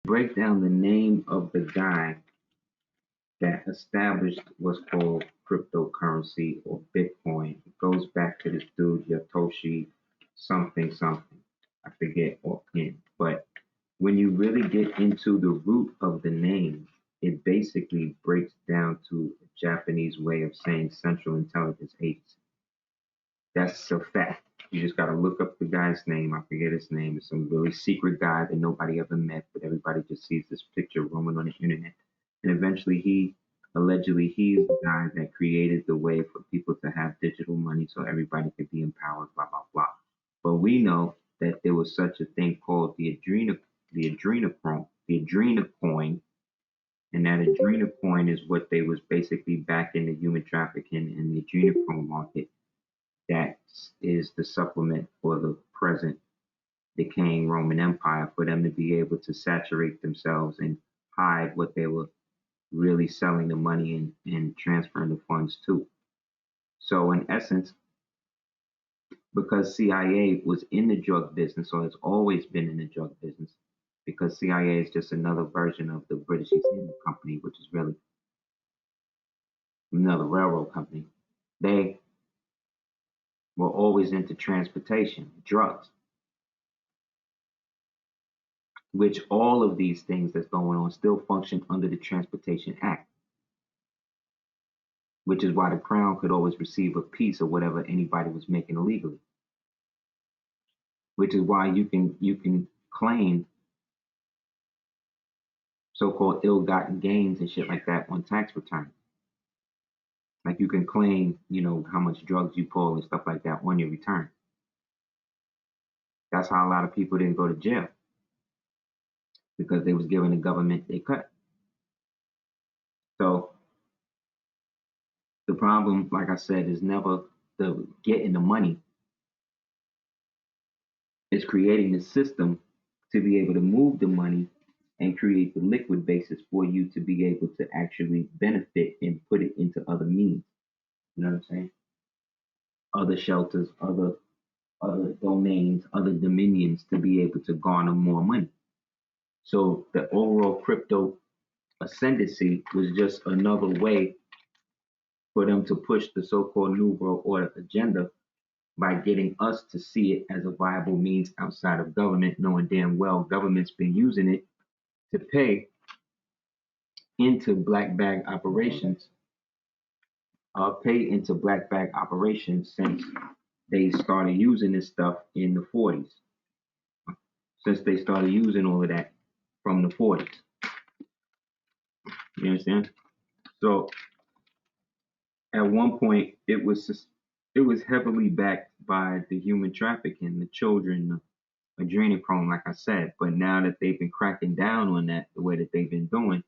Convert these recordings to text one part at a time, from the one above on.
break down the name of the guy that established what's called cryptocurrency or Bitcoin. It goes back to this dude, Yatoshi something something. I forget offhand. But when you really get into the root of the name, it basically breaks down to a Japanese way of saying Central Intelligence Agency. That's a fact. You just got to look up the guy's name. I forget his name. It's some really secret guy that nobody ever met, but everybody just sees this picture roaming on the internet. And eventually, allegedly, he is the guy that created the way for people to have digital money so everybody could be empowered, blah, blah, blah. But we know that there was such a thing called the adrenocoin, and that adrenocoin is what they was basically back in the human trafficking and the adrenocoin market. That is the supplement for the present decaying Roman Empire for them to be able to saturate themselves and hide what they were really selling the money and transferring the funds to. So in essence, because CIA was in the drug business, or has always been in the drug business, because CIA is just another version of the British East India Company, which is really another railroad company. They were always into transportation, drugs, which all of these things that's going on still function under the Transportation Act, which is why the Crown could always receive a piece of whatever anybody was making illegally, which is why you can claim so-called ill-gotten gains and shit like that on tax return. Like you can claim, how much drugs you pull and stuff like that on your return. That's how a lot of people didn't go to jail, because they was giving the government a cut. So the problem, like I said, is never the getting the money. It's creating the system to be able to move the money and create the liquid basis for you to be able to actually benefit and put it into other means. You know what I'm saying? Other shelters, other domains, other dominions to be able to garner more money. So the overall crypto ascendancy was just another way for them to push the so-called New World Order agenda by getting us to see it as a viable means outside of government, knowing damn well government's been using it to pay into black bag operations, since they started using this stuff in the 40s, since they started using all of that from the 40s. You understand? So at one point, it was heavily backed by the human trafficking, the children, the adrenochrome, like I said. But now that they've been cracking down on that the way that they've been doing,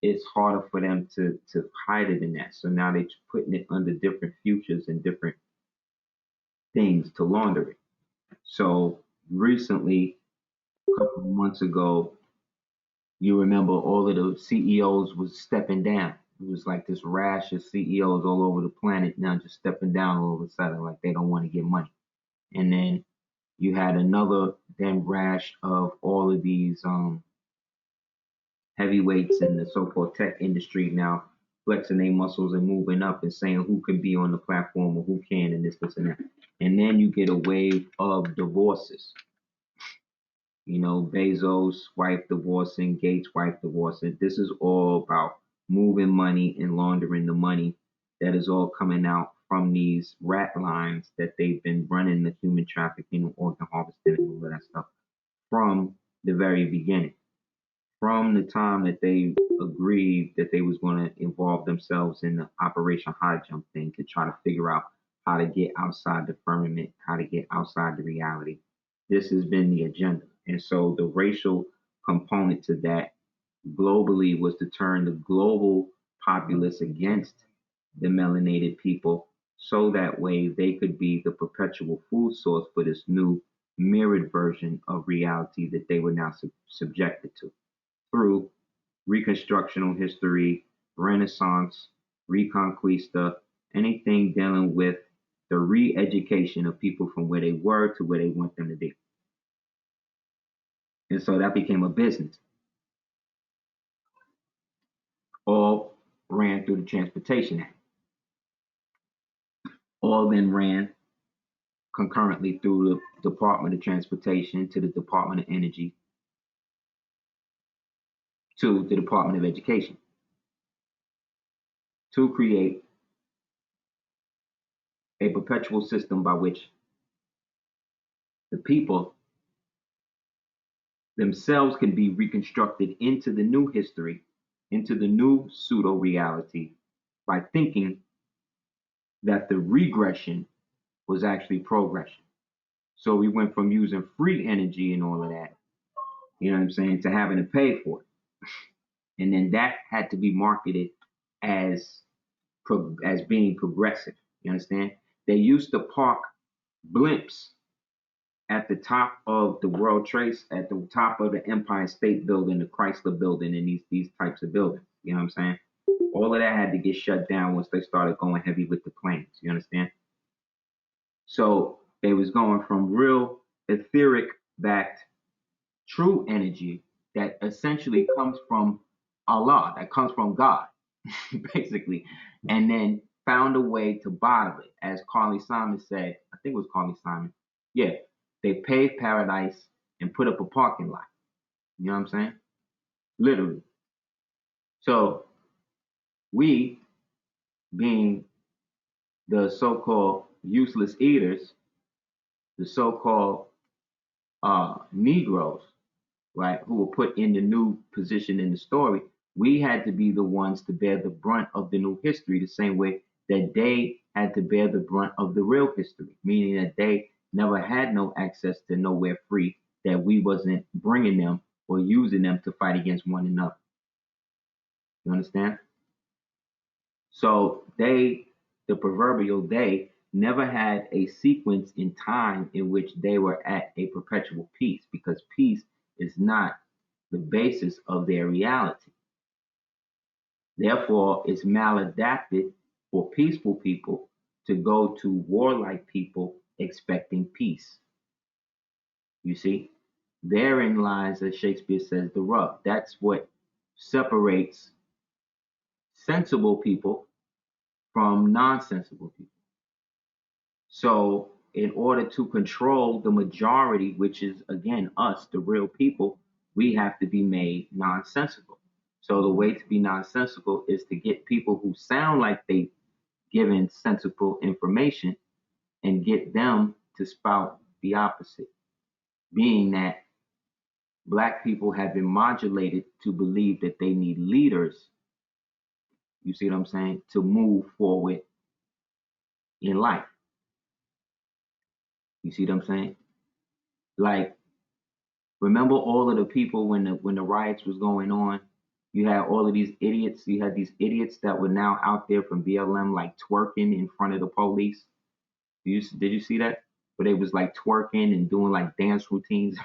it's harder for them to hide it in that. So now they're putting it under different futures and different things to launder it. So recently, a couple of months ago, you remember all of the CEOs was stepping down. It was like this rash of CEOs all over the planet now just stepping down all of a sudden, like they don't want to get money. And then you had another then rash of all of these heavyweights in the so-called tech industry now flexing their muscles and moving up and saying who can be on the platform or who can, and this, and that. And then you get a wave of divorces. Bezos' wife divorcing, Gates' wife divorcing. This is all about moving money and laundering the money that is all coming out from these rat lines that they've been running the human trafficking, organ harvesting, and all of that stuff from the very beginning. From the time that they agreed that they was going to involve themselves in the Operation High Jump thing to try to figure out how to get outside the firmament, how to get outside the reality. This has been the agenda. And so the racial component to that globally was to turn the global populace against the melanated people, so that way they could be the perpetual food source for this new mirrored version of reality that they were now subjected to through reconstructional history, Renaissance, Reconquista, anything dealing with the re-education of people from where they were to where they want them to be. And so that became a business. all ran through the Transportation Act. All then ran concurrently through the Department of Transportation to the Department of Energy to the Department of Education to create a perpetual system by which the people themselves can be reconstructed into the new history, into the new pseudo reality, by thinking that the regression was actually progression. So we went from using free energy and all of that, you know what I'm saying, to having to pay for it. And then that had to be marketed as being progressive. You understand? They used to park blimps at the top of the World Trade, at the top of the Empire State Building, the Chrysler Building, and these types of buildings. You know what I'm saying? All of that had to get shut down once they started going heavy with the planes. You understand? So they was going from real etheric backed true energy that essentially comes from Allah, that comes from God, basically, and then found a way to bottle it. As Carly Simon said, I think it was Carly Simon. Yeah, they paved paradise and put up a parking lot. You know what I'm saying? Literally. So we, being the so-called useless eaters, the so-called Negroes, right, who were put in the new position in the story, we had to be the ones to bear the brunt of the new history, the same way that they had to bear the brunt of the real history, meaning that they never had no access to nowhere free, that we wasn't bringing them or using them to fight against one another. You understand? So they, the proverbial they, never had a sequence in time in which they were at a perpetual peace, because peace is not the basis of their reality. Therefore, it's maladapted for peaceful people to go to warlike people expecting peace. You see, therein lies, as Shakespeare says, the rub. That's what separates sensible people from nonsensible people. So, in order to control the majority, which is again us, the real people, we have to be made nonsensical. So the way to be nonsensical is to get people who sound like they giving sensible information and get them to spout the opposite, being that Black people have been modulated to believe that they need leaders, you see what I'm saying, to move forward in life. You see what I'm saying? Like, remember all of the people when the riots was going on, you had all of these idiots. You had these idiots that were now out there from BLM, like twerking in front of the police. Did you see that? Where they was like twerking and doing like dance routines,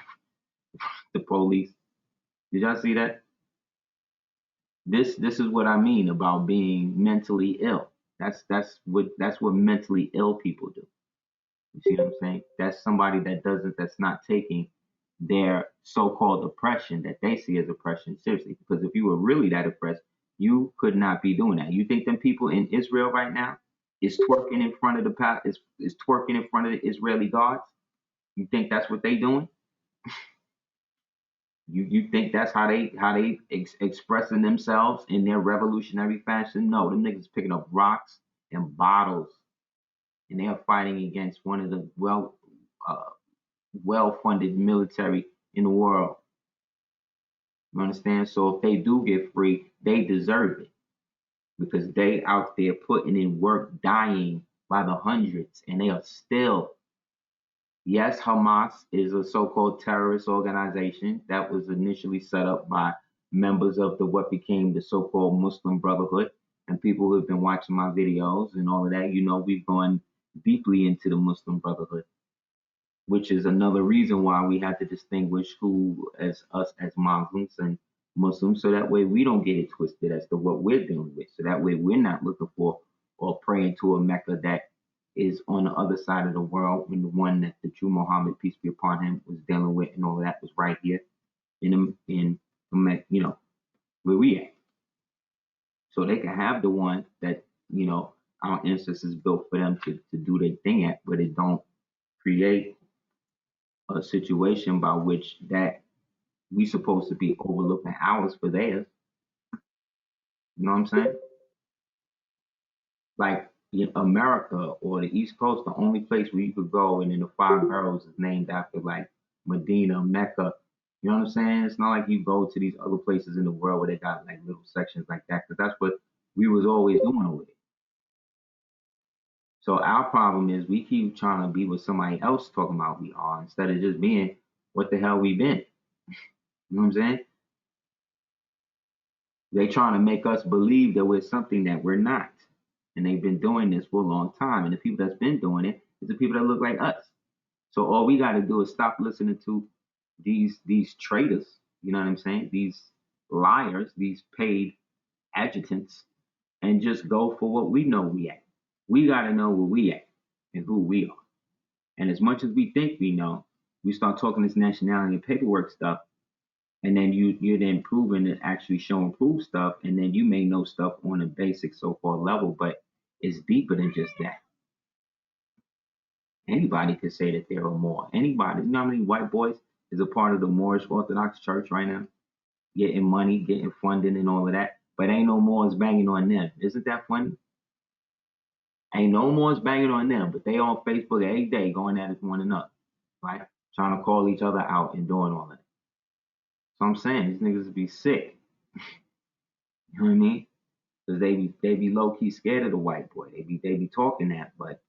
the police. Did y'all see that? This is what I mean about being mentally ill. That's what mentally ill people do. You see what I'm saying? That's somebody that's not taking their so-called oppression that they see as oppression seriously. Because if you were really that oppressed, you could not be doing that. You think them people in Israel right now is twerking in front of is twerking in front of the Israeli guards? You think that's what they doing? You think that's how they expressing themselves in their revolutionary fashion? No, them niggas picking up rocks and bottles, and they are fighting against one of the well-funded military in the world. You understand? So if they do get free, they deserve it, because they out there putting in work, dying by the hundreds, and they are still. Yes, Hamas is a so-called terrorist organization that was initially set up by members of what became the so-called Muslim Brotherhood. And people who have been watching my videos and all of that, you know, we've gone deeply into the Muslim Brotherhood, which is another reason why we have to distinguish who as us as Muslims and Muslims, so that way we don't get it twisted as to what we're dealing with. So that way we're not looking for or praying to a Mecca that is on the other side of the world, when the one that the true Muhammad, peace be upon him, was dealing with, and all of that was right here in you know, where we at. So they can have the one that, our ancestors built for them to do their thing at, but it don't create a situation by which that we supposed to be overlooking ours for theirs. You know what I'm saying? Like America or the East Coast, the only place where you could go and then the five boroughs is named after like Medina, Mecca. You know what I'm saying? It's not like you go to these other places in the world where they got like little sections like that, because that's what we was always doing over there. So our problem is we keep trying to be what somebody else talking about we are instead of just being what the hell we been. You know what I'm saying? They trying to make us believe that we're something that we're not. And they've been doing this for a long time. And the people that's been doing it is the people that look like us. So all we got to do is stop listening to these traitors, you know what I'm saying? These liars, these paid adjutants, and just go for what we know we at. We got to know where we at and who we are. And as much as we think we know, we start talking this nationality and paperwork stuff, and then you're then proving and actually showing proof stuff, and then you may know stuff on a basic so-called level, but it's deeper than just that. Anybody could say that they're a Moor. Anybody, you know how many white boys is a part of the Moorish Orthodox Church right now, getting money, getting funding, and all of that, but ain't no Moors banging on them. Isn't that funny? Ain't no Moors banging on them, but they on Facebook every day going at one another, right? Trying to call each other out and doing all that. So I'm saying these niggas be sick. You know what I mean? Because they be low key scared of the white boy. They be talking that, but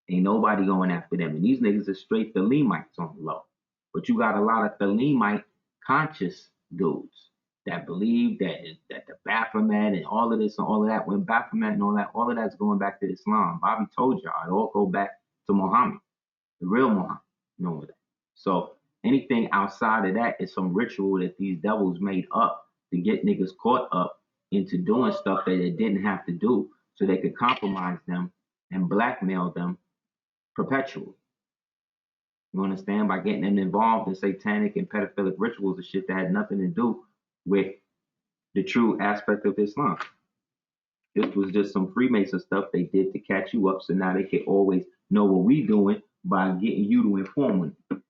ain't nobody going after them. And these niggas are straight Thelemites on the low. But you got a lot of Thelemite conscious dudes that believe that the Baphomet and all of this and all of that, when Baphomet and all of that's going back to Islam. Bobby told y'all it all go back to Muhammad, the real Muhammad. You know that. So anything outside of that is some ritual that these devils made up to get niggas caught up into doing stuff that they didn't have to do so they could compromise them and blackmail them perpetually. You understand? By getting them involved in satanic and pedophilic rituals and shit that had nothing to do with the true aspect of Islam. This was just some Freemason stuff they did to catch you up so now they can always know what we doing by getting you to inform them.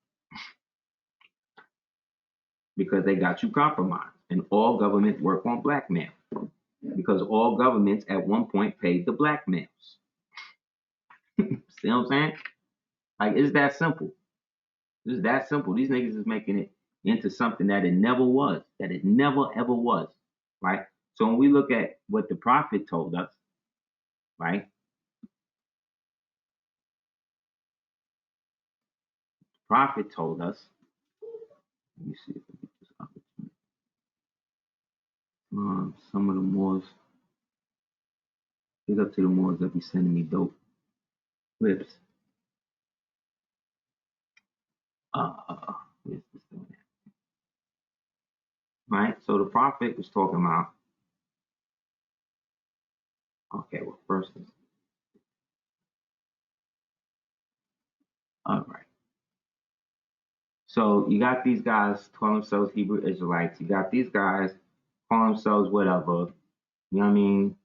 Because they got you compromised. And all government work on blackmail. Because all governments at one point paid the blackmails. See what I'm saying? Like, it's that simple. It's that simple. These niggas is making it into something that it never was. That it never ever was. Right? So when we look at what the prophet told us, right? The prophet told us, let me see if I get this opportunity. Some of the Moors, big up to the Moors that be sending me dope clips. Where's this doing that? Right? So the prophet was talking about, okay, well, first, all right. So you got these guys calling themselves Hebrew Israelites. You got these guys calling themselves whatever. You know what I mean?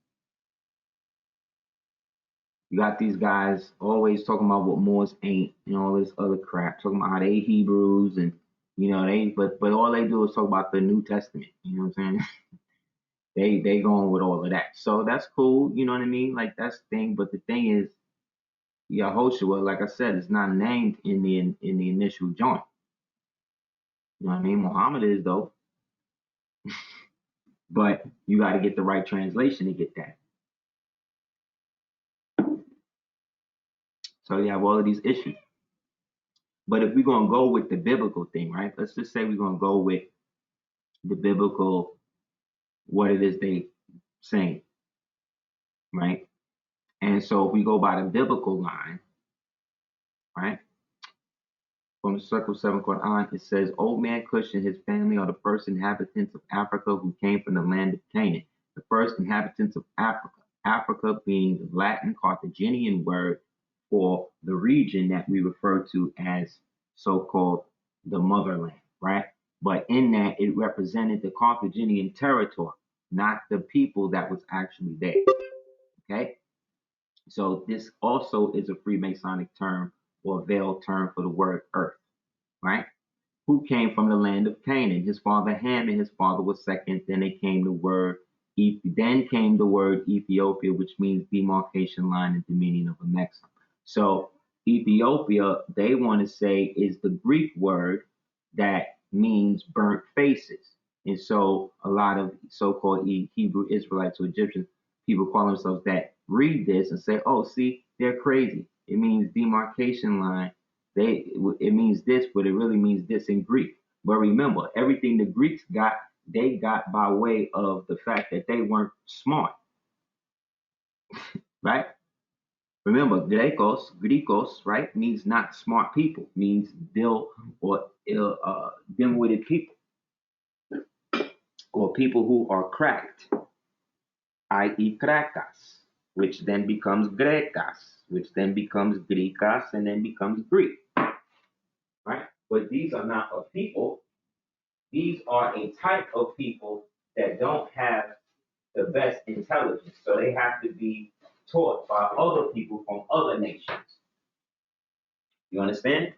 You got these guys always talking about what Moors ain't and all this other crap, talking about how they Hebrews and but all they do is talk about the New Testament. You know what I'm saying? they going with all of that. So that's cool. You know what I mean? Like that's the thing. But the thing is, Yahushua, like I said, is not named in the initial joint. You know what I mean? Muhammad is though. But you got to get the right translation to get that. So you have all of these issues. But if we're going to go with the biblical thing, right? Let's just say we're going to go with the biblical, what it is they saying, right? And so if we go by the biblical line, right? From the Circle 7 Quran, it says, Old man Cush and his family are the first inhabitants of Africa who came from the land of Canaan. The first inhabitants of Africa. Africa being the Latin Carthaginian word for the region that we refer to as so-called the motherland, right? But in that, it represented the Carthaginian territory, not the people that was actually there. Okay, so this also is a Freemasonic term or veiled term for the word earth, right? Who came from the land of Canaan? His father Ham and his father was second. Then came the word Ethiopia, which means demarcation line and dominion of a Mexico. So Ethiopia, they want to say, is the Greek word that means burnt faces. And so a lot of so-called Hebrew Israelites or Egyptians, people call themselves that, read this and say, oh, see, they're crazy. It means demarcation line. It means this, but it really means this in Greek. But remember, everything the Greeks got, they got by way of the fact that they weren't smart, right? Remember, Greekos, right, means not smart people, means dim-witted people, or people who are cracked, i.e. krakas, which then becomes Grekas, which then becomes Greekas, and then becomes Greek, right? But these are not a people. These are a type of people that don't have the best intelligence. So they have to be taught by other people from other nations. You understand?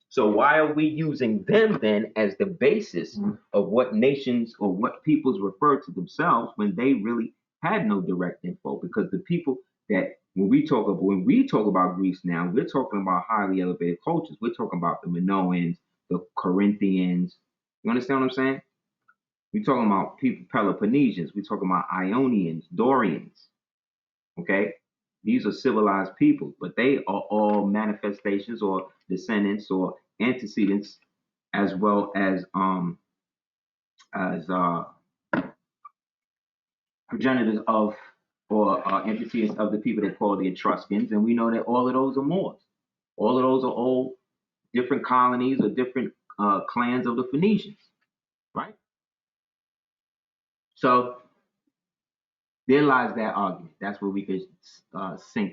So why are we using them then as the basis of what nations or what peoples refer to themselves when they really had no direct info? Because the people that when we talk about Greece now, we're talking about highly elevated cultures. We're talking about the Minoans, the Corinthians. You understand what I'm saying? We're talking about people, Peloponnesians. We're talking about Ionians, Dorians. Okay? These are civilized people, but they are all manifestations or descendants or antecedents as well as progenitors of or antecedents of the people they call the Etruscans. And we know that all of those are Moors. All of those are old different colonies or different clans of the Phoenicians, right? So there lies that argument. That's where we could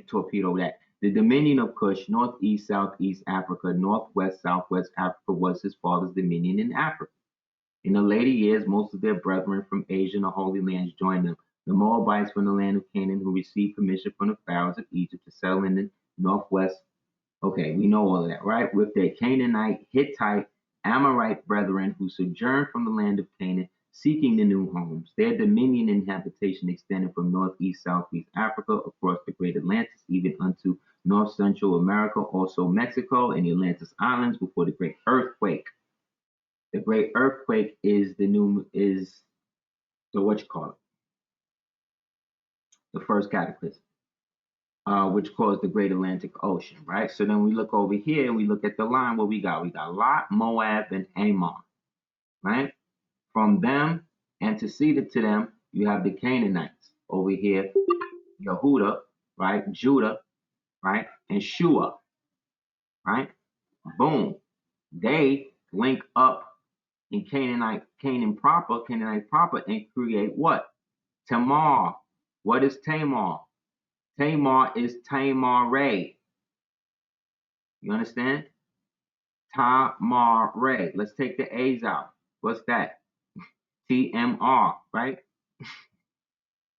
torpedo that. The dominion of Kush, northeast, southeast Africa, northwest, southwest Africa, was his father's dominion in Africa. In the later years, most of their brethren from Asia and the Holy Lands joined them. The Moabites from the land of Canaan, who received permission from the pharaohs of Egypt to settle in the northwest. Okay, we know all of that, right? With their Canaanite, Hittite, Amorite brethren who sojourned from the land of Canaan, seeking the new homes. Their dominion and habitation extended from northeast, southeast Africa, across the great Atlantis, even unto north central America, also Mexico and the Atlantis Islands before the great earthquake. The great earthquake is the first cataclysm, which caused the great Atlantic Ocean, right? So then we look over here and we look at the line. What we got? We got Lot, Moab, and Ammon, right? From them, antecedent to them, you have the Canaanites over here, Yehuda, right? Judah, right? And Shua, right? Boom. They link up in Canaanite proper, and create what? Tamar. What is Tamar? Tamar is Tamare. You understand? Tamare. Let's take the A's out. What's that? TMR, right?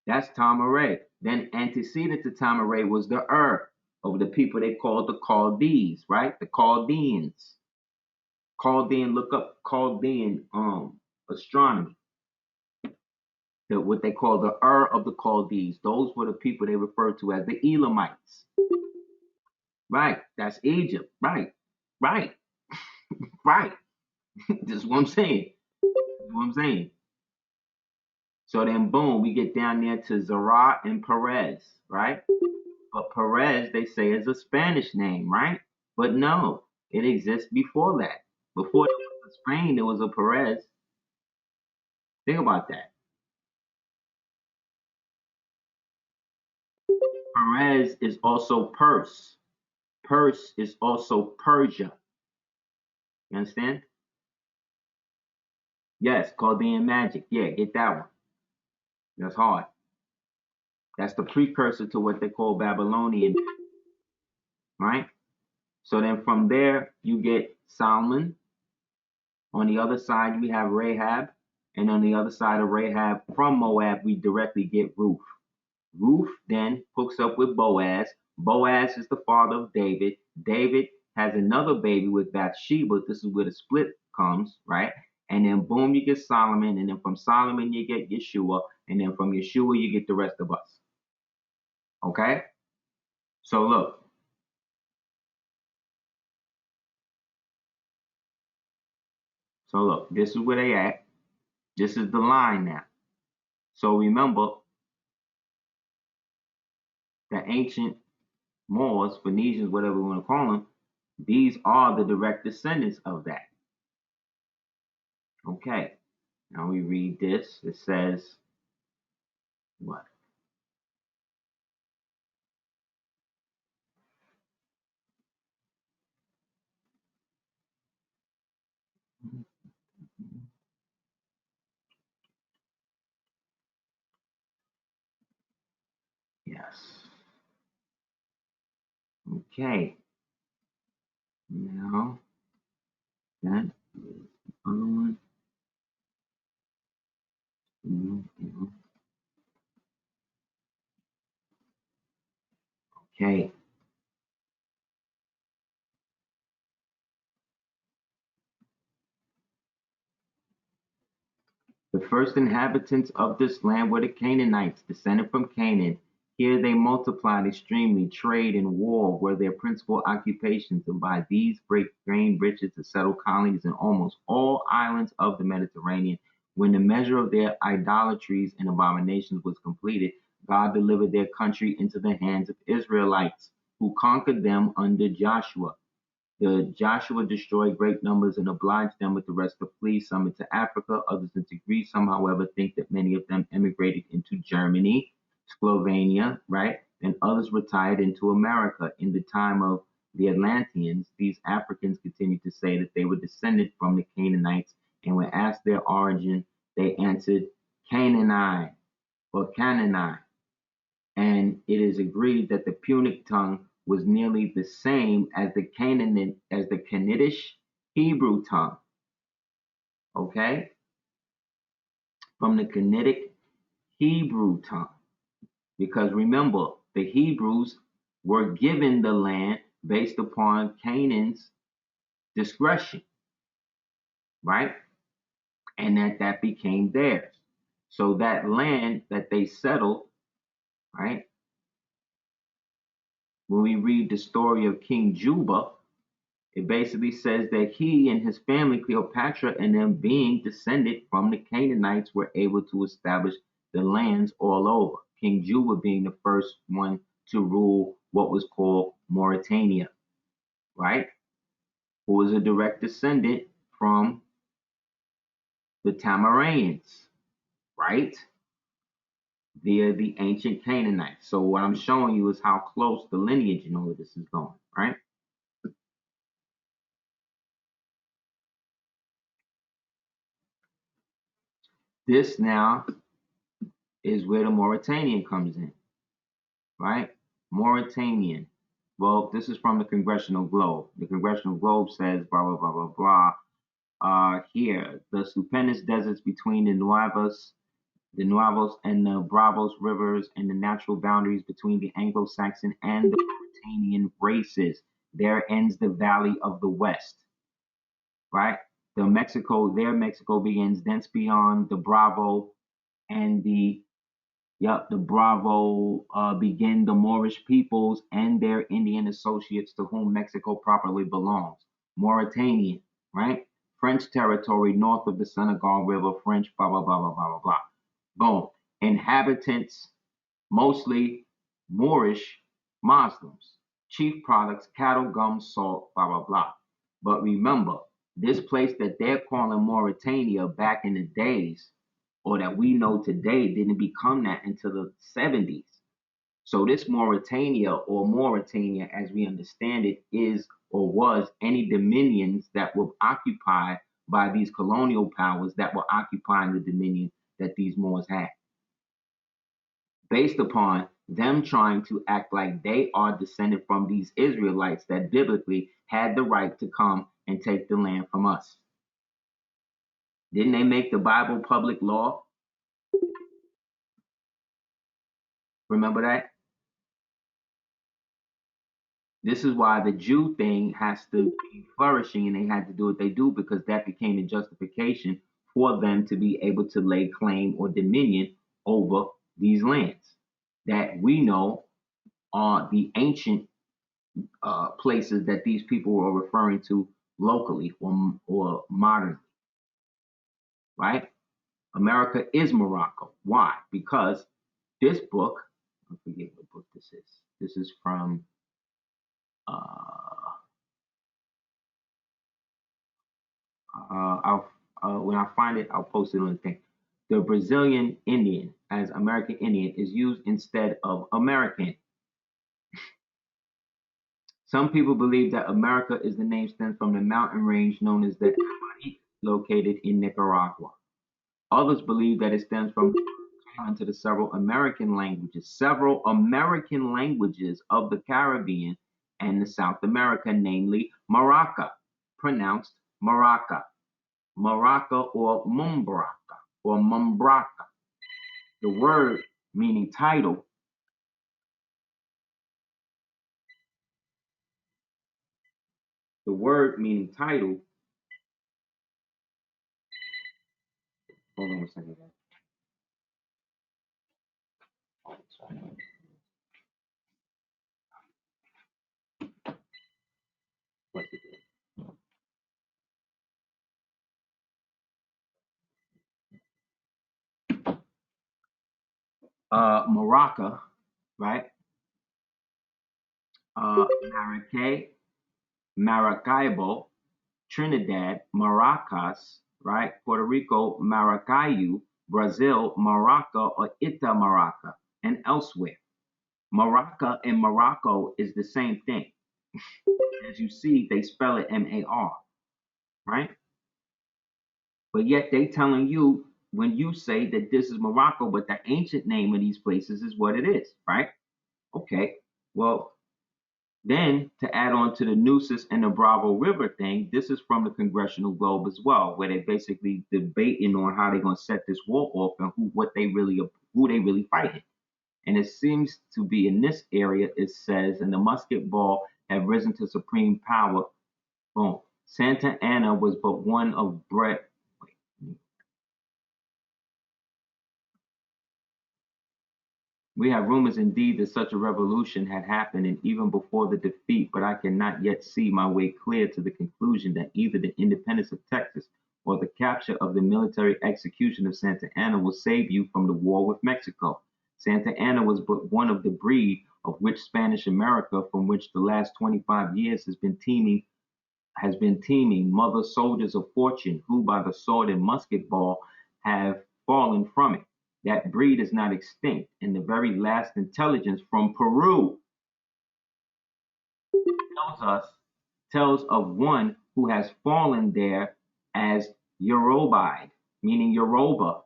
That's Tamare. Then antecedent to Tamare was the of the people they called the Chaldees, right? The Chaldeans. Look up Chaldean astronomy. What they call the of the Chaldees. Those were the people they referred to as the Elamites. Right. That's Egypt. Right. Right. Right. This is what I'm saying. So then, boom, we get down there to Zerah and Perez, right? But Perez, they say, is a Spanish name, right? But no, it exists before that. Before it was Spain, there was a Perez. Think about that. Perez is also Perse. Perse is also Persia. You understand? Yes, Chaldean magic. Yeah, get that one. That's hard. That's the precursor to what they call Babylonian, right? So then from there, you get Solomon. On the other side, we have Rahab. And on the other side of Rahab from Moab, we directly get Ruth. Ruth then hooks up with Boaz. Boaz is the father of David. David has another baby with Bathsheba. This is where the split comes, right? And then boom, you get Solomon. And then from Solomon, you get Yeshua. And then from Yeshua, you get the rest of us. Okay? So look. So look, this is where they at. This is the line now. So remember, the ancient Moors, Phoenicians, whatever we want to call them, these are the direct descendants of that. Okay, now we read this. It says, what? Yes. Okay. Now, that is the other one. Okay. The first inhabitants of this land were the Canaanites, descended from Canaan. Here they multiplied extremely. Trade and war were their principal occupations, and by these gained riches to settle colonies in almost all islands of the Mediterranean. When the measure of their idolatries and abominations was completed, God delivered their country into the hands of Israelites, who conquered them under Joshua. The Joshua destroyed great numbers and obliged them with the rest to flee, some into Africa, others into Greece. Some, however, think that many of them emigrated into Germany, Slovenia, right? And others retired into America. In the time of the Atlanteans, these Africans continued to say that they were descended from the Canaanites, and when asked their origin, they answered Canaanite or Canaanite. And it is agreed that the Punic tongue was nearly the same as the Canaanitish Hebrew tongue. Okay? From the Canaanitic Hebrew tongue. Because remember, the Hebrews were given the land based upon Canaan's discretion, right? And that became theirs. So that land that they settled, right? When we read the story of King Juba, it basically says that he and his family, Cleopatra and them being descended from the Canaanites, were able to establish the lands all over. King Juba being the first one to rule what was called Mauritania, right? Who was a direct descendant from the Tamaranians, right? Via the ancient Canaanites. So what I'm showing you is how close the lineage and all of this is going, right? This now is where the Mauritanian comes in, right? Mauritanian. Well, this is from the Congressional Globe. The Congressional Globe says blah blah blah blah blah. Here, the stupendous deserts between the Nuevos and the Bravos rivers, and the natural boundaries between the Anglo-Saxon and the Mauritanian races. There ends the Valley of the West, right? Their Mexico begins thence beyond the Bravo and the Bravo begin the Moorish peoples and their Indian associates to whom Mexico properly belongs. Mauritanian, right? French territory north of the Senegal River, French, blah, blah, blah, blah, blah, blah, blah. Boom. Inhabitants, mostly Moorish Muslims. Chief products, cattle, gum, salt, blah, blah, blah. But remember, this place that they're calling Mauritania back in the days, or that we know today, didn't become that until the 70s. So this Mauritania, or Mauritania as we understand it, is or was any dominions that were occupied by these colonial powers that were occupying the dominion that these Moors had, based upon them trying to act like they are descended from these Israelites that biblically had the right to come and take the land from us. Didn't they make the Bible public law? Remember that? This is why the Jew thing has to be flourishing, and they had to do what they do because that became a justification for them to be able to lay claim or dominion over these lands that we know are the ancient places that these people were referring to locally or modern, right? America is Morocco. Why? Because this book, I forget what book this is. This is from uh, when I find it, I'll post it on the thing. The Brazilian Indian as American Indian is used instead of American. Some people believe that America is the name stems from the mountain range known as the Amazon, located in Nicaragua. Others believe that it stems from to the several American languages of the Caribbean and the South America, namely Maraca, pronounced Maraca, Maraca or Mumbraca. The word meaning title, the word meaning title, hold on a second. What's it? Maraca, right? Maracay, Maracaibo, Trinidad, Maracas, right? Puerto Rico, Maracayu, Brazil, Maraca or Itamaraca, and elsewhere. Maraca and Morocco is the same thing. As you see, they spell it M-A-R, right? But yet they telling you when you say that this is Morocco, but the ancient name of these places is what it is, right? Okay. Well, then to add on to the Nueces and the Bravo River thing, this is from the Congressional Globe as well, where they basically debating on how they're gonna set this war off and who they really fighting. And it seems to be in this area, it says, and the musket ball have risen to supreme power. Boom. Santa Anna was but one of Brett. We have rumors indeed that such a revolution had happened and even before the defeat, but I cannot yet see my way clear to the conclusion that either the independence of Texas or the capture of the military execution of Santa Anna will save you from the war with Mexico. Santa Anna was but one of the breed of which Spanish America, from which the last 25 years has been teeming, mother soldiers of fortune who by the sword and musket ball have fallen from it. That breed is not extinct, and the very last intelligence from Peru tells us tells of one who has fallen there as Yorubide, meaning Yoruba,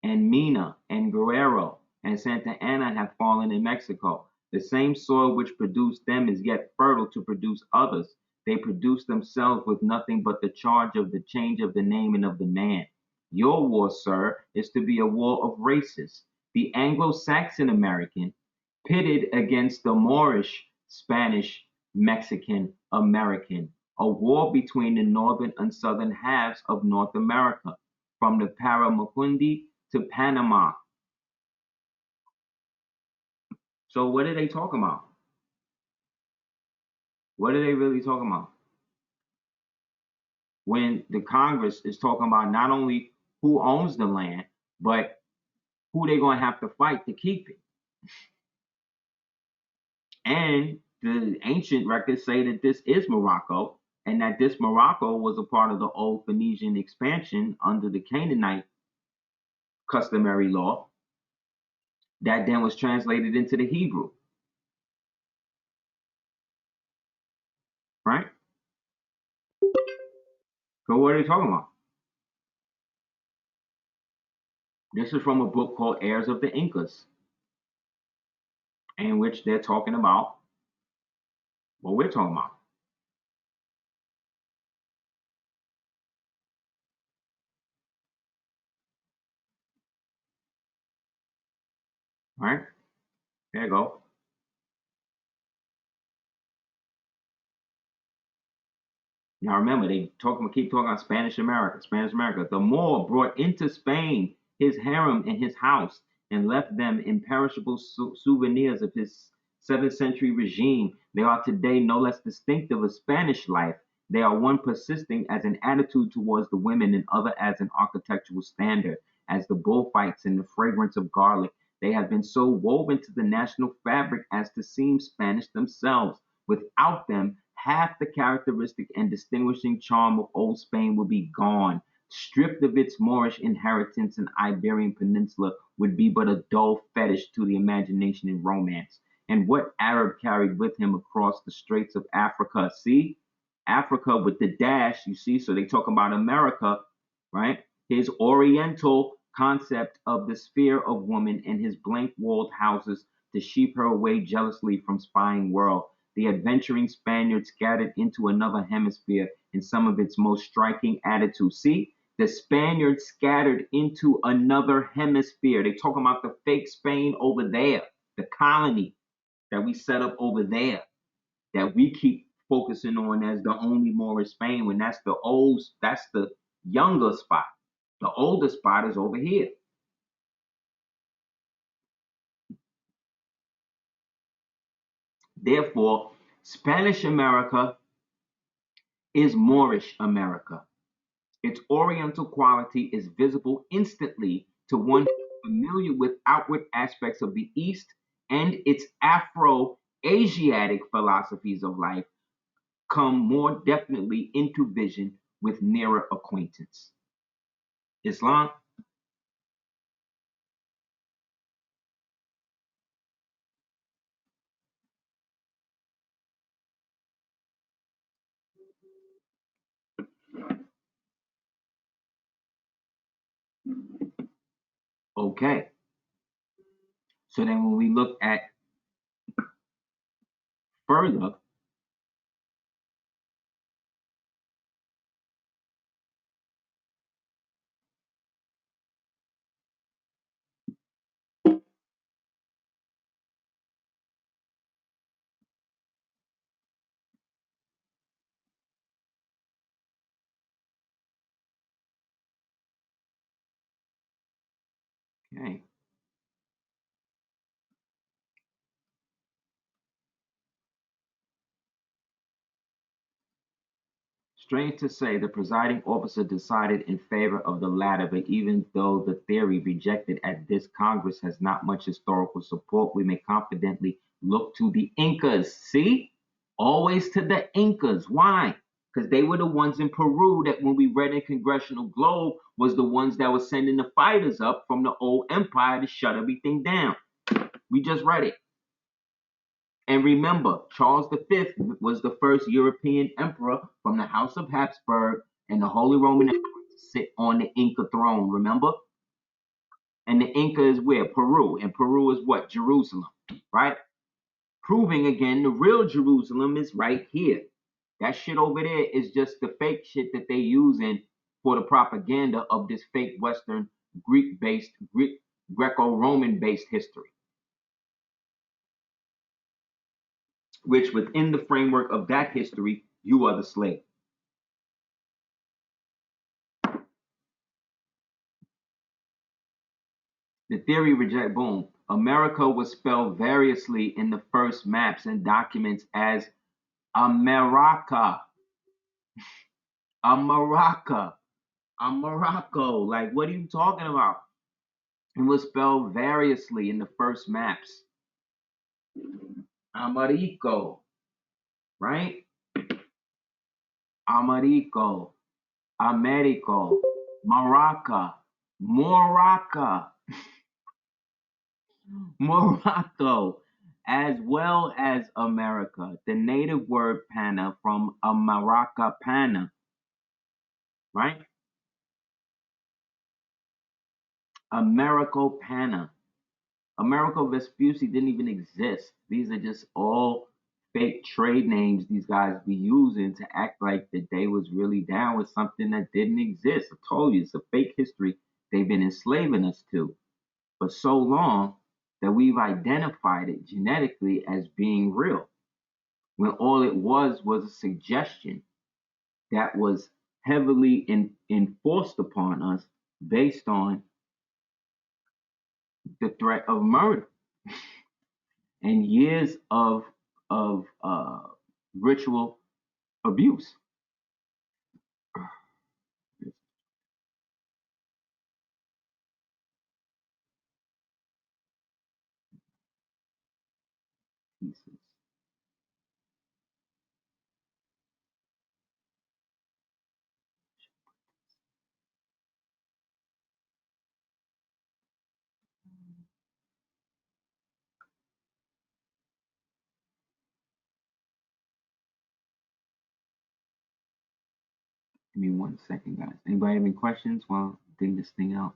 and Mina and Guerrero and Santa Anna have fallen in Mexico. The same soil which produced them is yet fertile to produce others. They produce themselves with nothing but the charge of the change of the name and of the man. Your war, sir, is to be a war of races. The Anglo-Saxon American pitted against the Moorish, Spanish, Mexican, American, a war between the northern and southern halves of North America, from the Paramacundi to Panama. So what are they talking about? What are they really talking about? When the Congress is talking about not only who owns the land, but who they're going to have to fight to keep it. And the ancient records say that this is Morocco, and that this Morocco was a part of the old Phoenician expansion under the Canaanite customary law that then was translated into the Hebrew, right? So what are they talking about? This is from a book called Heirs of the Incas, in which they're talking about what we're talking about. All right, there you go. Now remember, keep talking about Spanish America, Spanish America. The Moor brought into Spain his harem and his house and left them imperishable souvenirs of his 7th century regime. They are today no less distinctive of Spanish life. They are one persisting as an attitude towards the women and other as an architectural standard, as the bullfights and the fragrance of garlic. They have been so woven to the national fabric as to seem Spanish themselves. Without them, half the characteristic and distinguishing charm of old Spain would be gone. Stripped of its Moorish inheritance, an Iberian peninsula would be but a dull fetish to the imagination and romance. And what Arab carried with him across the straits of Africa? See? Africa with the dash, you see? So they talk about America, right? His oriental concept of the sphere of woman and his blank walled houses to sheep her away jealously from spying world. The adventuring Spaniard scattered into another hemisphere in some of its most striking attitudes. See, the Spaniards scattered into another hemisphere. They talking about the fake Spain over there, the colony that we set up over there, that we keep focusing on as the only Moorish Spain, when that's the younger spot. The older spot is over here. Therefore, Spanish America is Moorish America. Its Oriental quality is visible instantly to one familiar with outward aspects of the East, and its Afro-Asiatic philosophies of life come more definitely into vision with nearer acquaintance. Islam. Okay. So then when we look at further, okay. Strange to say, the presiding officer decided in favor of the latter, but even though the theory rejected at this Congress has not much historical support, we may confidently look to the Incas. See? Always to the Incas. Why? Because they were the ones in Peru that, when we read in Congressional Globe, was the ones that were sending the fighters up from the old empire to shut everything down. We just read it. And remember, Charles V was the first European emperor from the House of Habsburg and the Holy Roman Empire to sit on the Inca throne, remember? And the Inca is where? Peru. And Peru is what? Jerusalem, right? Proving again the real Jerusalem is right here. That shit over there is just the fake shit that they using for the propaganda of this fake Western Greco-Roman based history, which within the framework of that history, you are the slave. The theory reject boom. America was spelled variously in the first maps and documents as America, America, Americo. Like, what are you talking about? It was spelled variously in the first maps. Americo, right? Americo, Americo, Maraca, Moraca, Morocco, as well as America. The native word pana from Amaraca pana, right? Americo pana. Americo Vespucci didn't even exist. These are just all fake trade names these guys be using to act like that they was really down with something that didn't exist. I told you, it's a fake history they've been enslaving us to for so long. that we've identified it genetically as being real, when all it was a suggestion that was heavily enforced upon us based on the threat of murder and years of ritual abuse. Pieces. Give me 1 second, guys. Anybody have any questions while I dig this thing out?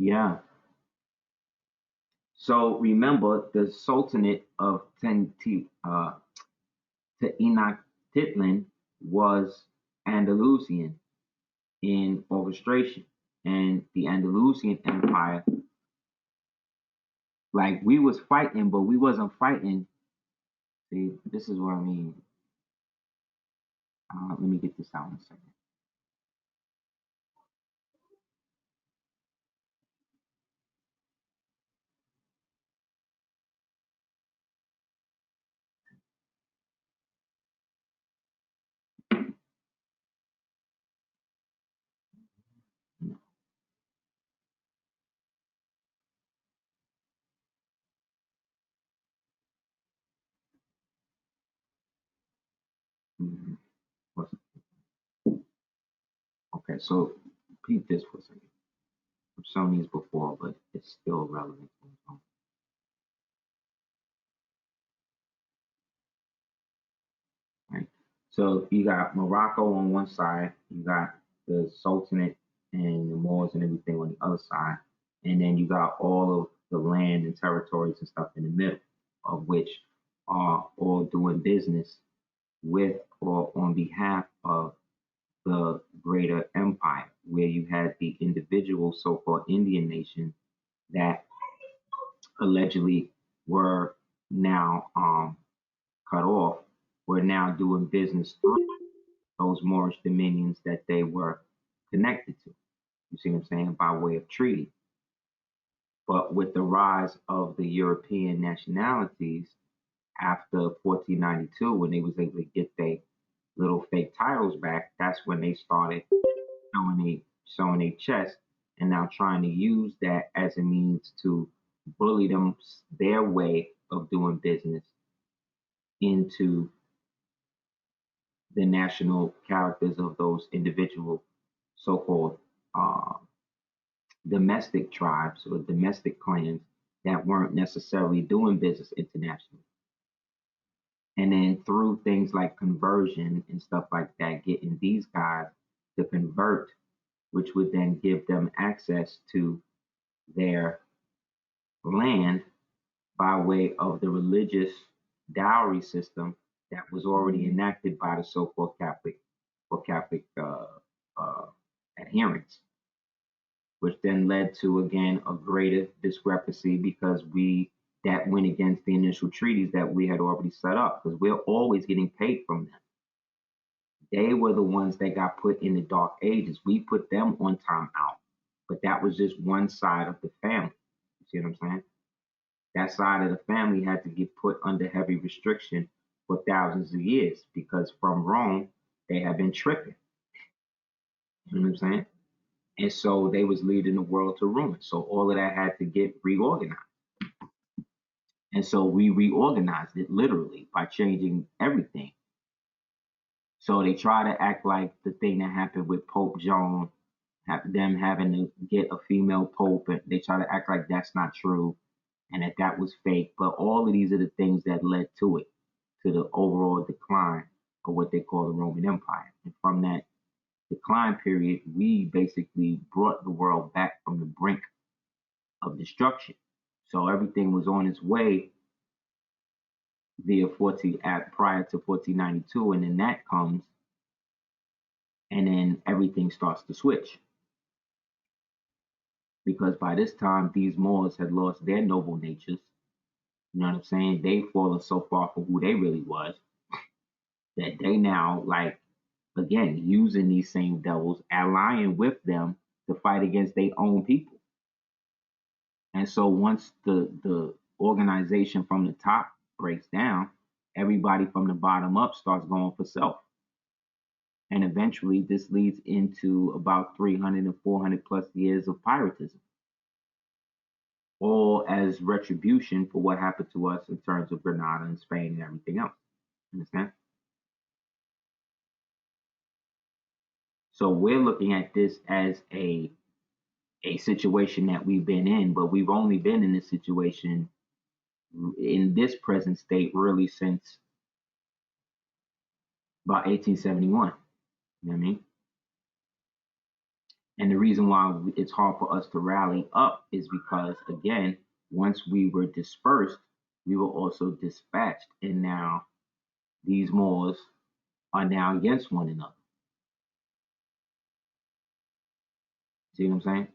Yeah. So remember, the Sultanate of Tenochtitlan was Andalusian in orchestration, and the Andalusian Empire, like we was fighting, but we wasn't fighting. See, this is what I mean. Let me get this out in a second. Mhm. Okay, so repeat this for a second. I've shown these before, but it's still relevant. Right? So you got Morocco on one side, you got the Sultanate and the Moors and everything on the other side, and then you got all of the land and territories and stuff in the middle, of which are all doing business with or on behalf of the greater empire, where you had the individual so-called Indian nation that allegedly were now cut off, were now doing business through those Moorish dominions that they were connected to. You see what I'm saying? By way of treaty. But with the rise of the European nationalities after 1492, when they was able to get their little fake titles back, that's when they started showing a chest and now trying to use that as a means to bully them their way of doing business into the national characters of those individual so-called uh, domestic tribes or domestic clans that weren't necessarily doing business internationally. And then through things like conversion and stuff like that, getting these guys to convert, which would then give them access to their land by way of the religious dowry system that was already enacted by the so-called Catholic uh, adherents, which then led to again a greater discrepancy because that went against the initial treaties that we had already set up because we're always getting paid from them. They were the ones that got put in the dark ages. We put them on time out, but that was just one side of the family. You see what I'm saying? That side of the family had to get put under heavy restriction for thousands of years because from Rome they had been tripping. You know what I'm saying? And so they was leading the world to ruin. So all of that had to get reorganized. And so we reorganized it literally by changing everything. So they try to act like the thing that happened with Pope John them having to get a female pope, and they try to act like that's not true and that was fake. But all of these are the things that led to it, to the overall decline of what they call the Roman Empire. And from that decline period, we basically brought the world back from the brink of destruction. So everything was on its way via 14 prior to 1492, and then that comes, and then everything starts to switch. Because by this time, these Moors had lost their noble natures. You know what I'm saying? They've fallen so far from who they really was that they now, like, again, using these same devils, allying with them to fight against their own people. And so once the organization from the top breaks down, everybody from the bottom up starts going for self. And eventually this leads into about 300 and 400 plus years of piratism, all as retribution for what happened to us in terms of Granada and Spain and everything else. Understand? So we're looking at this as a situation that we've been in, but we've only been in this situation in this present state really since about 1871. You know what I mean? And the reason why it's hard for us to rally up is because, again, once we were dispersed, we were also dispatched. And now these Moors are now against one another. See what I'm saying?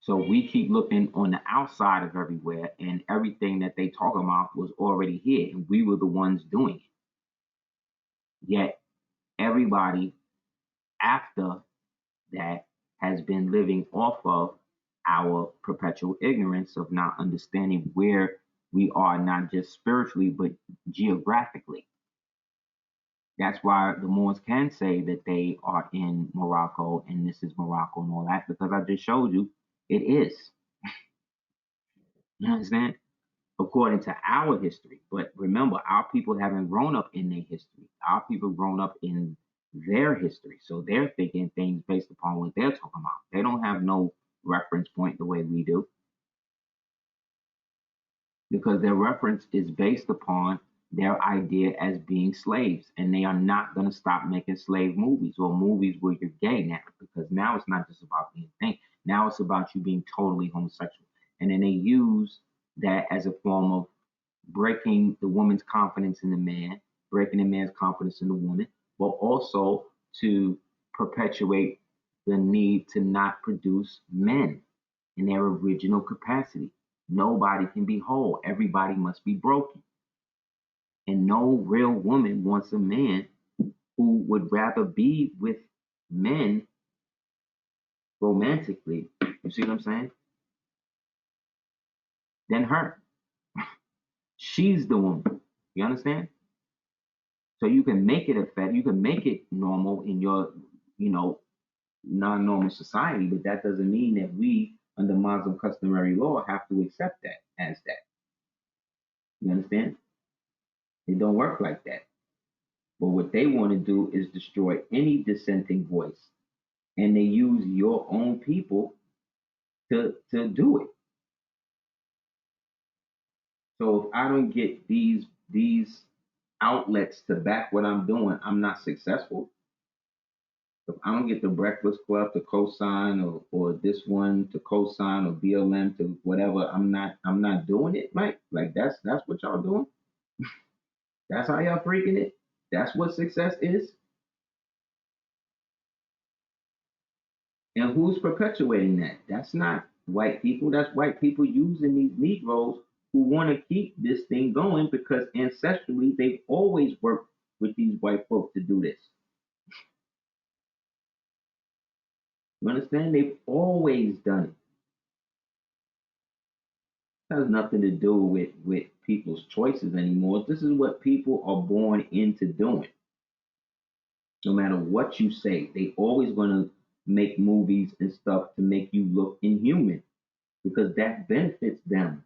So we keep looking on the outside of everywhere, and everything that they talk about was already here, and we were the ones doing it. Yet everybody after that has been living off of our perpetual ignorance of not understanding where we are, not just spiritually, but geographically. That's why the Moors can say that they are in Morocco and this is Morocco and all that, because I just showed you it is. You understand? According to our history. But remember, our people haven't grown up in their history. Our people grown up in their history. So they're thinking things based upon what they're talking about. They don't have no reference point the way we do. Because their reference is based upon their idea as being slaves. And they are not going to stop making slave movies or movies where you're gay now. Because now it's not just about being gay. Now it's about you being totally homosexual. And then they use that as a form of breaking the woman's confidence in the man, breaking the man's confidence in the woman, but also to perpetuate the need to not produce men in their original capacity. Nobody can be whole. Everybody must be broken. And no real woman wants a man who would rather be with men romantically, you see what I'm saying, than her. She's the woman. You understand? So you can make it effect, you can make it normal in your, non-normal society, but that doesn't mean that we, under Muslim customary law, have to accept that as that. You understand? It don't work like that. But what they want to do is destroy any dissenting voice, and they use your own people to do it. So if I don't get these outlets to back what I'm doing, I'm not successful. If I don't get the Breakfast Club to co-sign or this one to co-sign or BLM to whatever, I'm not doing it, right? Like that's what y'all doing. That's how y'all freaking it. That's what success is. And who's perpetuating that? That's not white people. That's white people using these Negroes who want to keep this thing going because ancestrally they've always worked with these white folks to do this. You understand? They've always done it. It has nothing to do with people's choices anymore. This is what people are born into doing. No matter what you say, they always going to make movies and stuff to make you look inhuman because that benefits them.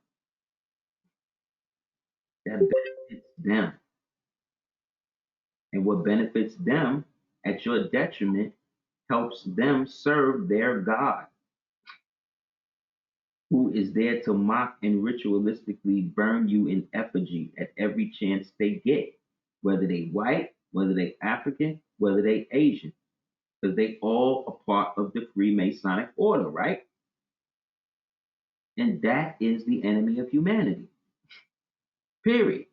That benefits them. And what benefits them at your detriment helps them serve their God, who is there to mock and ritualistically burn you in effigy at every chance they get, whether they white, whether they African, whether they Asian, because they all are part of the Freemasonic order, right? And that is the enemy of humanity, period.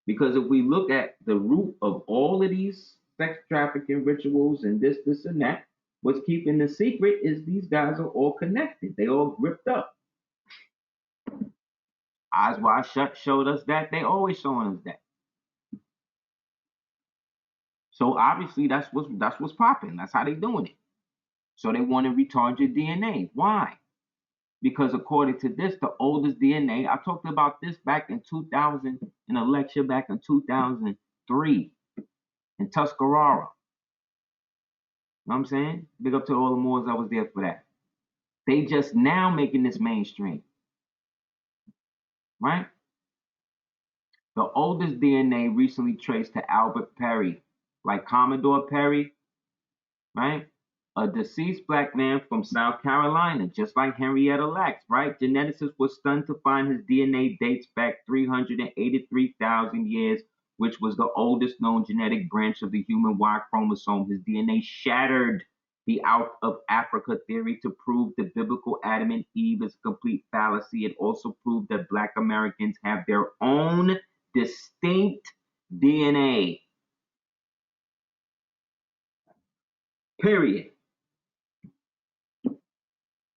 Because if we look at the root of all of these sex trafficking rituals and this, and that, what's keeping the secret is these guys are all connected. They all gripped up. Eyes Wide Shut showed us that. They always showing us that. So obviously that's what's popping. That's how they doing it. So they want to retard your DNA. Why? Because according to this, the oldest DNA, I talked about this back in 2000 in a lecture back in 2003 in Tuscarora. You know what I'm saying? Big up to all the Moors that was there for that. They just now making this mainstream, right? The oldest DNA recently traced to Albert Perry, like Commodore Perry, right? A deceased black man from South Carolina, just like Henrietta Lacks, right? Geneticists were stunned to find his DNA dates back 383,000 years, which was the oldest known genetic branch of the human Y chromosome. His DNA shattered the out of Africa theory to prove the biblical Adam and Eve is a complete fallacy. It also proved that black Americans have their own distinct DNA. Period.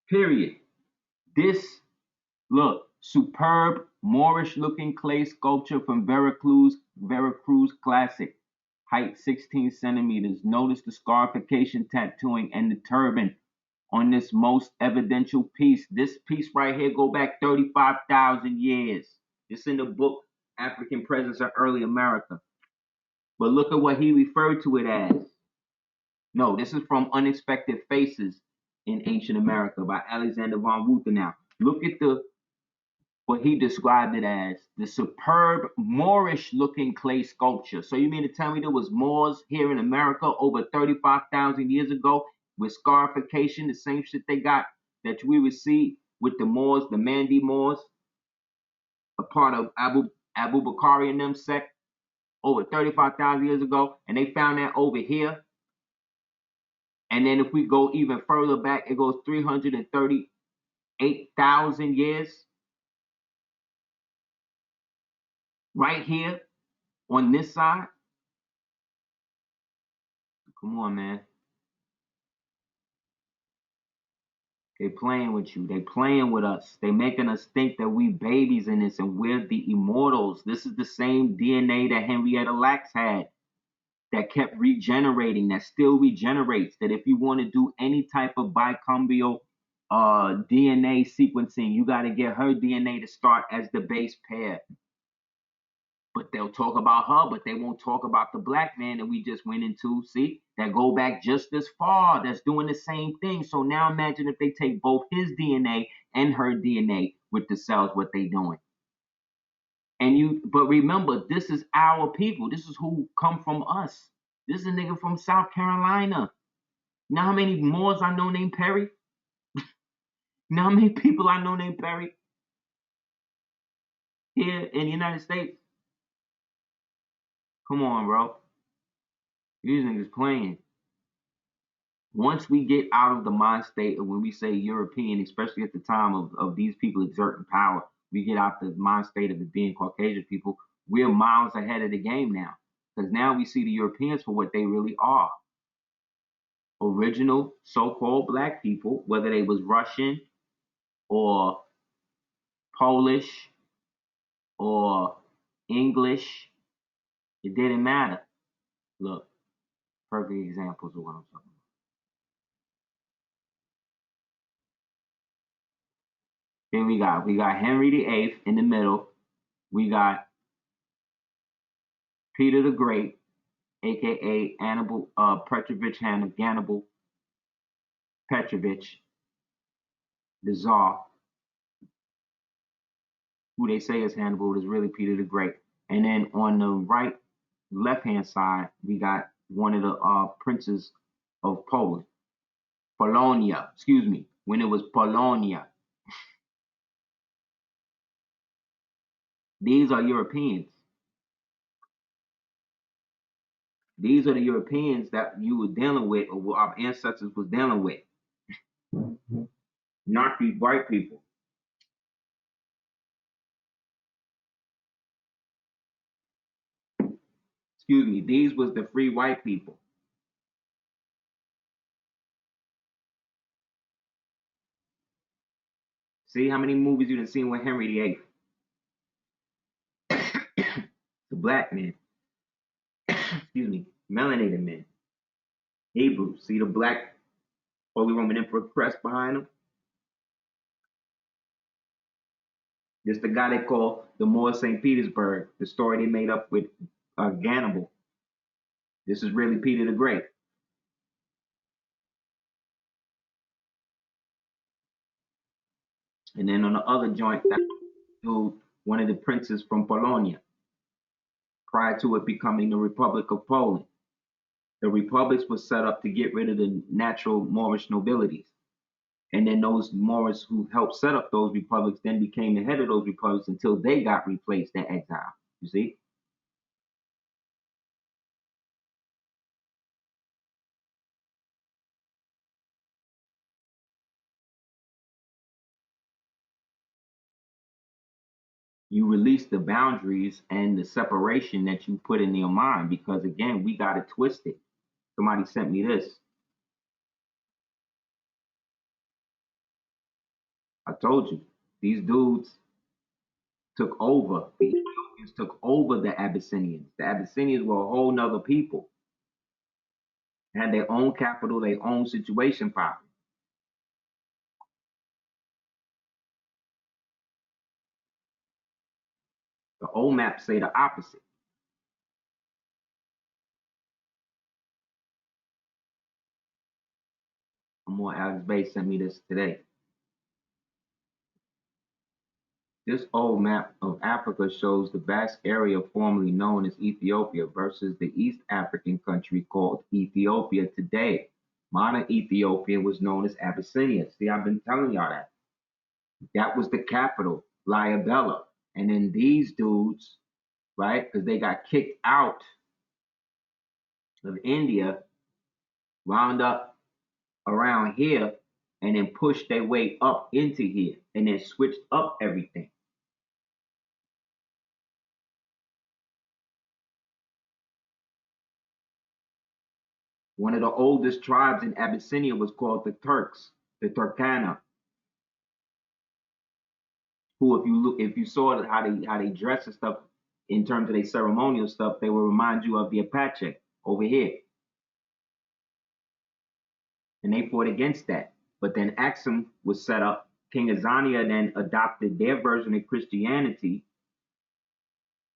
Period. This, look, superb Moorish looking clay sculpture from Veracruz Classic. Height 16 centimeters. Notice the scarification tattooing and the turban on this most evidential piece. This piece right here go back 35,000 years. It's in the book African Presence in Early America. But look at what he referred to it as. No, this is from Unexpected Faces in Ancient America by Alexander von Wuthenau. Look at what he described it as, the superb Moorish looking clay sculpture. So you mean to tell me there was Moors here in America over 35,000 years ago with scarification, the same shit they got that we would see with the Moors, the Mandi Moors, a part of Abu Bakari and them sect over 35,000 years ago, and they found that over here. And then if we go even further back, it goes 338,000 years. Right here on this side. Come on, man. They playing with you. They playing with us. They making us think that we babies in this and we're the immortals. This is the same DNA that Henrietta Lacks had that kept regenerating, that still regenerates. That if you want to do any type of bicumbal DNA sequencing, you got to get her DNA to start as the base pair. But they'll talk about her, but they won't talk about the black man that we just went into. See, that go back just as far, that's doing the same thing. So now imagine if they take both his DNA and her DNA with the cells, what they doing. But remember, this is our people. This is who come from us. This is a nigga from South Carolina. You know how many Moors I know named Perry? You know how many people I know named Perry here in the United States? Come on, bro. These niggas playing. Once we get out of the mind state of when we say European, especially at the time of these people exerting power, we get out the mind state of it being Caucasian people, we're miles ahead of the game now. Because now we see the Europeans for what they really are. Original so-called black people, whether they was Russian or Polish or English, it didn't matter. Look, perfect examples of what I'm talking about. Here we got Henry VIII in the middle. We got Peter the Great, aka Hannibal Hannibal Petrovich, the Tsar, who they say is Hannibal is really Peter the Great. And then on the right, left hand side, we got one of the princes of Poland, Polonia. Excuse me, when it was Polonia. These are Europeans. These are the Europeans that you were dealing with, or what our ancestors was dealing with, not these white people. Excuse me, these was the free white people. See how many movies you done seen with Henry VIII, the black man. Excuse me, melanated men, Hebrews. See the black Holy Roman Emperor crest behind him. This the guy they call the Moor of St. Petersburg. The story they made up with Gannibal. This is really Peter the Great. And then on the other joint, that dude, one of the princes from Polonia, prior to it becoming the Republic of Poland. The republics were set up to get rid of the natural Moorish nobilities. And then those Moors who helped set up those republics then became the head of those republics until they got replaced in exile. You see? You release the boundaries and the separation that you put in your mind because, again, we got it twisted. Somebody sent me this. I told you, these dudes took over. The Ethiopians took over the Abyssinians. The Abyssinians were a whole nother people. Had their own capital, their own situation popping. The old maps say the opposite. More Alex Bay sent me this today. This old map of Africa shows the vast area formerly known as Ethiopia versus the East African country called Ethiopia today. Modern Ethiopia was known as Abyssinia. See, I've been telling y'all that. That was the capital, Liabella. And then these dudes, right, because they got kicked out of India, wound up around here, and then pushed their way up into here, and then switched up everything. One of the oldest tribes in Abyssinia was called the Turks, the Turkana, who, if you saw how they dress and stuff in terms of their ceremonial stuff, they will remind you of the Apache over here, and they fought against that. But then Axum was set up. King Azania then adopted their version of Christianity,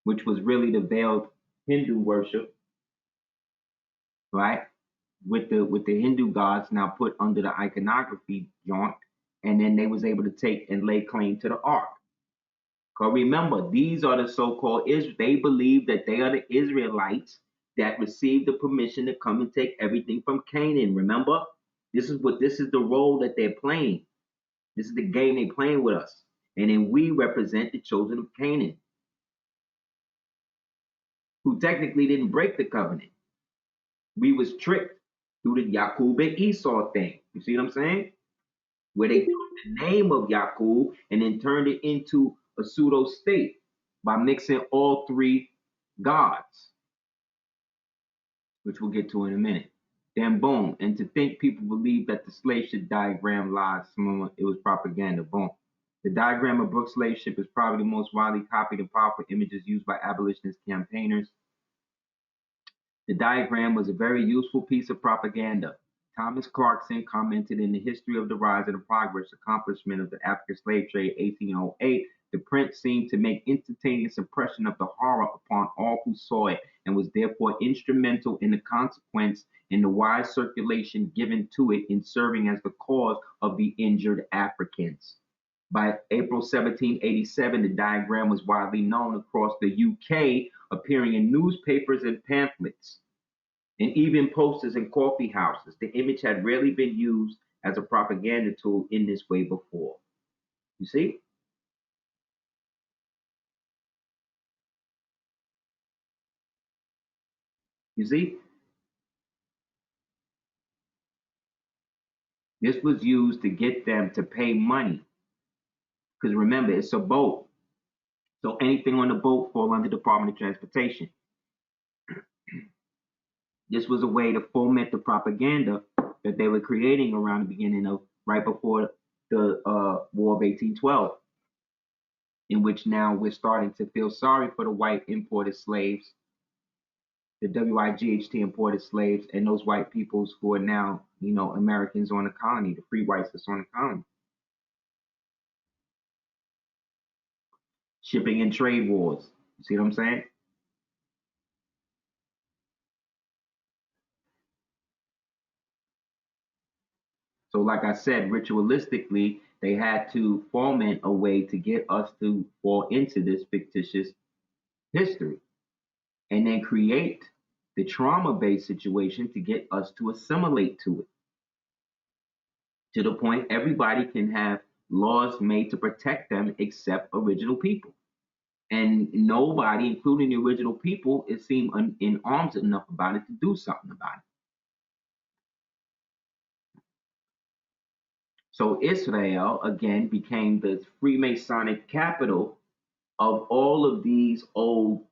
which was really the veiled Hindu worship, right? With the Hindu gods now put under the iconography joint, and then they was able to take and lay claim to the ark. Because remember, these are the so-called Israel. They believe that they are the Israelites that received the permission to come and take everything from Canaan. Remember, this is the role that they're playing. This is the game they're playing with us, and then we represent the children of Canaan, who technically didn't break the covenant. We was tricked through the Yaqub and Esau thing. You see what I'm saying? Where they took the name of Yaqub and then turned it into a pseudo state by mixing all three gods, which we'll get to in a minute. Then boom, and to think people believe that the slave ship diagram lies, it was propaganda. Boom. The diagram of Brooks' slave ship is probably the most widely copied and powerful images used by abolitionist campaigners. The diagram was a very useful piece of propaganda. Thomas Clarkson commented in the History of the Rise and the Progress accomplishment of the African slave trade, 1808. The print seemed to make instantaneous impression of the horror upon all who saw it, and was therefore instrumental in the consequence in the wide circulation given to it in serving as the cause of the injured Africans. By April 1787, the diagram was widely known across the UK, appearing in newspapers and pamphlets, and even posters in coffee houses. The image had rarely been used as a propaganda tool in this way before. You see? You see? This was used to get them to pay money. Because remember, it's a boat. So anything on the boat fall under the Department of Transportation. This was a way to foment the propaganda that they were creating around the beginning of, right before the War of 1812, in which now we're starting to feel sorry for the white imported slaves, the WIGHT imported slaves, and those white peoples who are now, Americans on the colony, the free whites that's on the colony. Shipping and trade wars. You see what I'm saying? So, like I said, ritualistically, they had to foment a way to get us to fall into this fictitious history and then create the trauma based situation to get us to assimilate to it, to the point everybody can have laws made to protect them except original people. And nobody, including the original people, it seemed in arms enough about it to do something about it. So Israel again became the Freemasonic capital of all of these old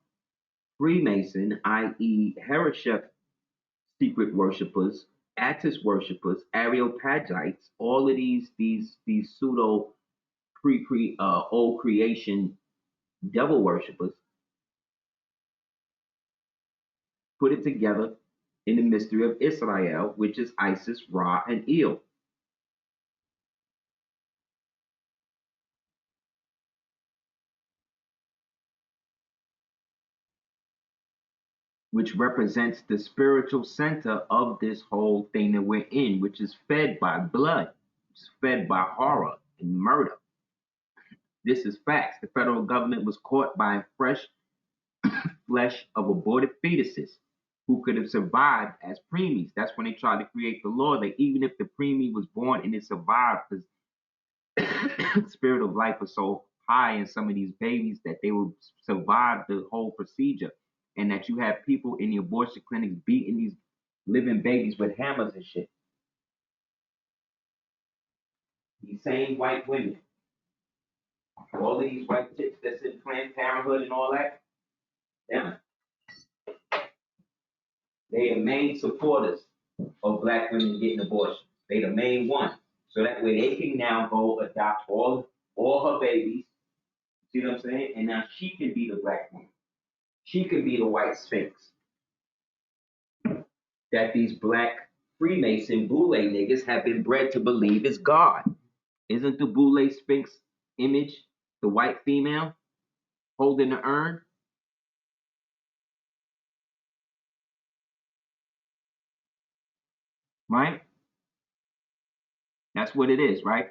Freemason, i.e., Hereshef secret worshippers, Attis worshippers, Areopagites, all of these pseudo old creation devil worshippers put it together in the mystery of Israel, which is Isis, Ra, and Eel. Which represents the spiritual center of this whole thing that we're in, which is fed by blood, which is fed by horror and murder. This is facts. The federal government was caught buying fresh flesh of aborted fetuses who could have survived as preemies. That's when they tried to create the law that even if the preemie was born and it survived, because the spirit of life was so high in some of these babies that they would survive the whole procedure, and that you have people in the abortion clinics beating these living babies with hammers and shit. These same white women, all of these white chicks that's in Planned Parenthood and all that, them, they the main supporters of black women getting abortions. They the main ones. So that way they can now go adopt all her babies. See what I'm saying? And now she can be the black woman. She can be the white sphinx that these black Freemason Boule niggas have been bred to believe is God. Isn't the Boule Sphinx image the white female holding the urn? Right? That's what it is, right?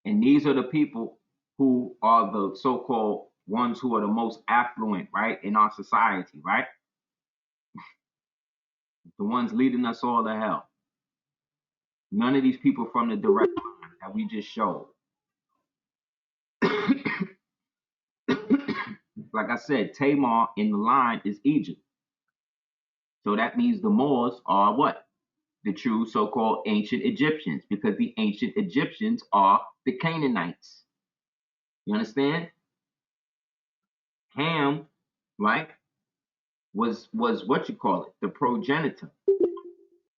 And these are the people who are the so-called ones who are the most affluent, right, in our society, right? The ones leading us all to hell. None of these people from the direct line that we just showed. Like I said, Tamar in the line is Egypt. So that means the Moors are what? The true so-called ancient Egyptians, because the ancient Egyptians are the Canaanites. You understand? Ham, right, was what you call it, the progenitor.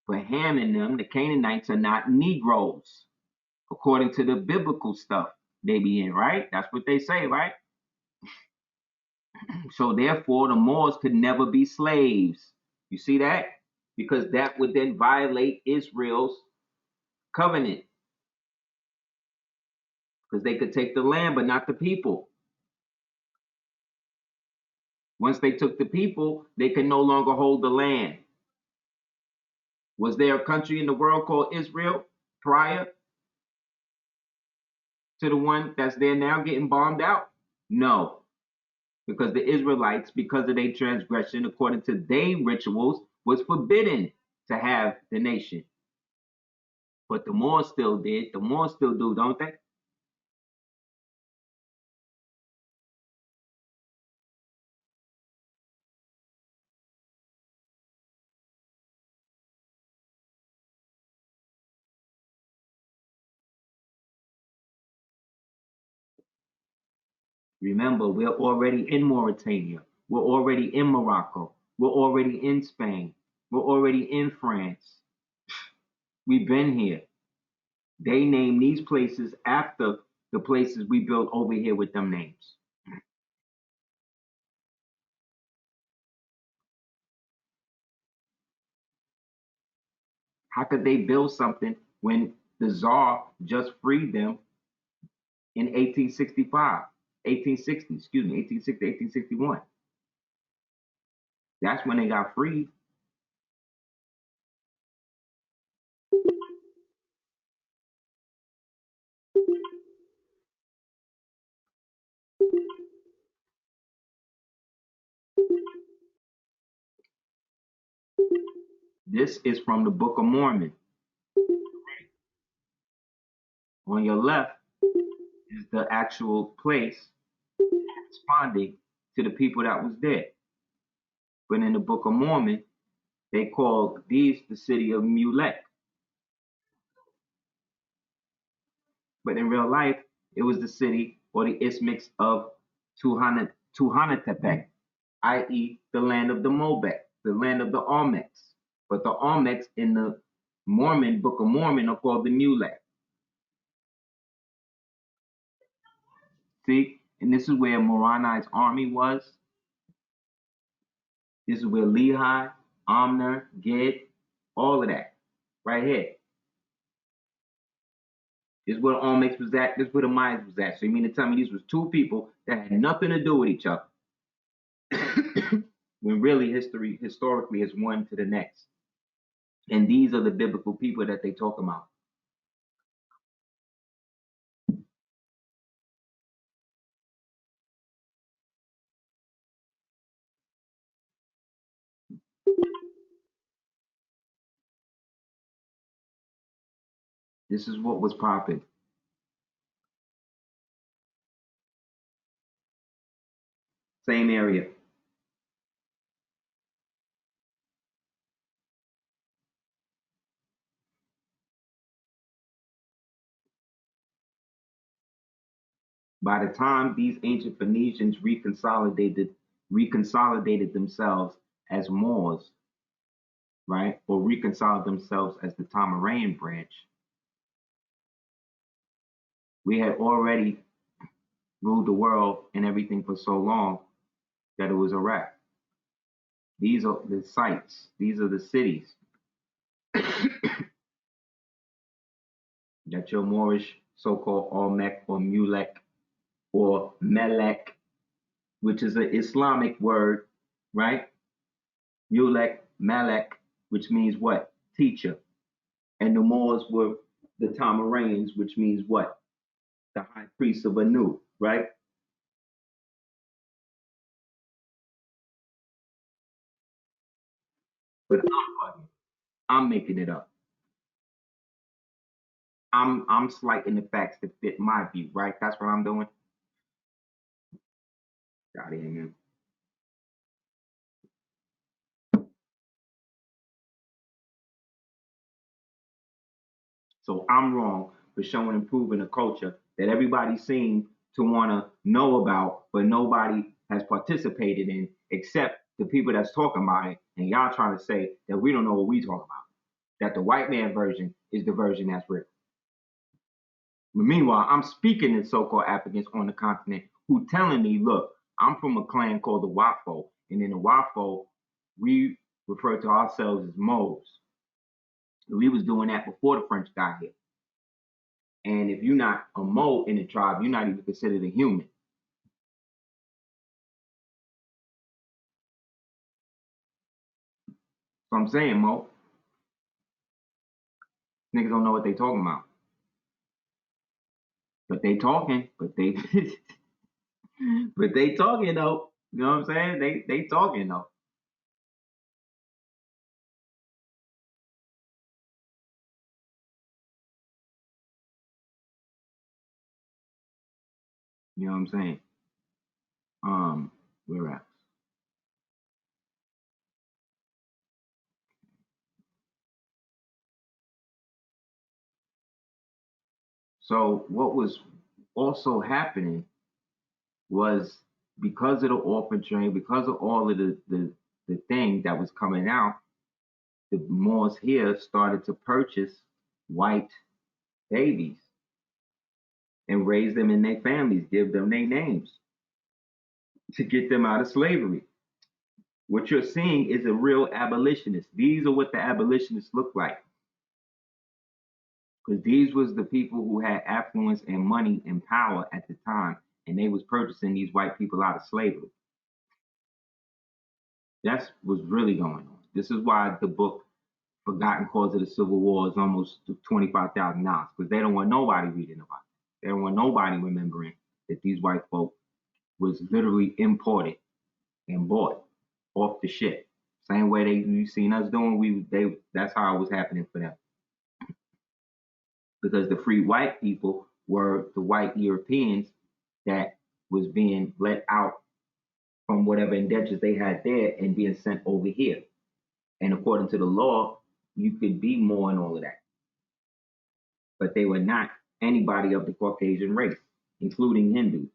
But Ham and them, the Canaanites, are not Negroes, according to the biblical stuff they be in, right? That's what they say, right? So therefore, the Moors could never be slaves. You see that? Because that would then violate Israel's covenant. Because they could take the land, but not the people. Once they took the people, they can no longer hold the land. Was there a country in the world called Israel prior? to the one that's there now getting bombed out? No, because the Israelites, because of their transgression, according to their rituals, was forbidden to have the nation. But the Moors still did. The Moors still do, don't they? Remember, we're already in Mauritania. We're already in Morocco. We're already in Spain. We're already in France. We've been here. They name these places after the places we built over here with them names. How could they build something when the Tsar just freed them in 1865, 1860, excuse me, 1860, 1861? That's when they got freed. This is from the Book of Mormon. On your left is the actual place responding to the people that was there. But in the Book of Mormon, they called these the city of Mulek. But in real life, it was the city or the isthmus of Tuhanatepec, i.e., the land of the Mobek, the land of the Olmecs. But the Olmecs in the Mormon Book of Mormon are called the Mulek. See, and this is where Moroni's army was. This is where Lehi, Amner, Gid, all of that, right here. This is where the Olmecs was at. This is where the Mayans was at. So you mean to tell me these was two people that had nothing to do with each other? When really history historically is one to the next. And these are the biblical people that they talk about. This is what was popping. Same area. By the time these ancient Phoenicians reconsolidated themselves as Moors, right, or reconciled themselves as the Tamarayan branch, we had already ruled the world and everything for so long that it was a wrap. These are the sites. These are the cities that your Moorish so-called Olmec or Mulek or Melek, which is an Islamic word, right? Mulek, Melek, which means what? Teacher. And the Moors were the Tamarayans, which means what? The high priest of Anu, right? But I'm making it up. I'm slighting the facts to fit my view, right? That's what I'm doing. Got it, man. So I'm wrong for showing and proving a culture that everybody seemed to want to know about, but nobody has participated in except the people that's talking about it. And y'all trying to say that we don't know what we talk about, that the white man version is the version that's real. But meanwhile, I'm speaking to so-called Africans on the continent who telling me, look, I'm from a clan called the Wafo, and in the Wafo, we refer to ourselves as Moors. We was doing that before the French got here. And if you're not a Mo in the tribe, you're not even considered a human. So I'm saying, Mo, niggas don't know what they talking about. But they talking, but they talking though. You know what I'm saying? They talking though. You know what I'm saying? Where at? So what was also happening was because of the orphan train, because of all of the thing that was coming out, the Moors here started to purchase white babies and raise them in their families, give them their names to get them out of slavery. What you're seeing is a real abolitionist. These are what the abolitionists look like. Because these was the people who had affluence and money and power at the time, and they was purchasing these white people out of slavery. That's what's really going on. This is why the book Forgotten Cause of the Civil War is almost $25,000 because they don't want nobody reading about it. They don't want nobody remembering that these white folk was literally imported and bought off the ship. Same way you seen us doing, that's how it was happening for them. Because the free white people were the white Europeans that was being let out from whatever indentures they had there and being sent over here. And according to the law, you could be more and all of that. But they were not anybody of the Caucasian race, including Hindus.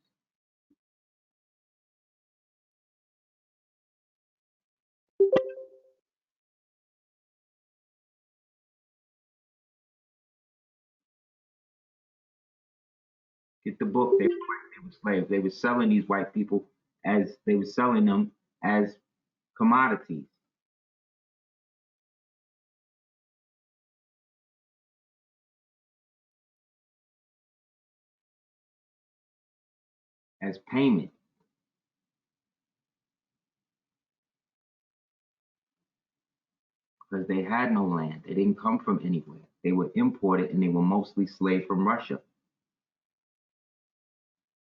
Get the book. They were slaves. They were selling these white people as they were selling them as commodities, as payment, because they had no land. They didn't come from anywhere. They were imported and they were mostly slaves from Russia.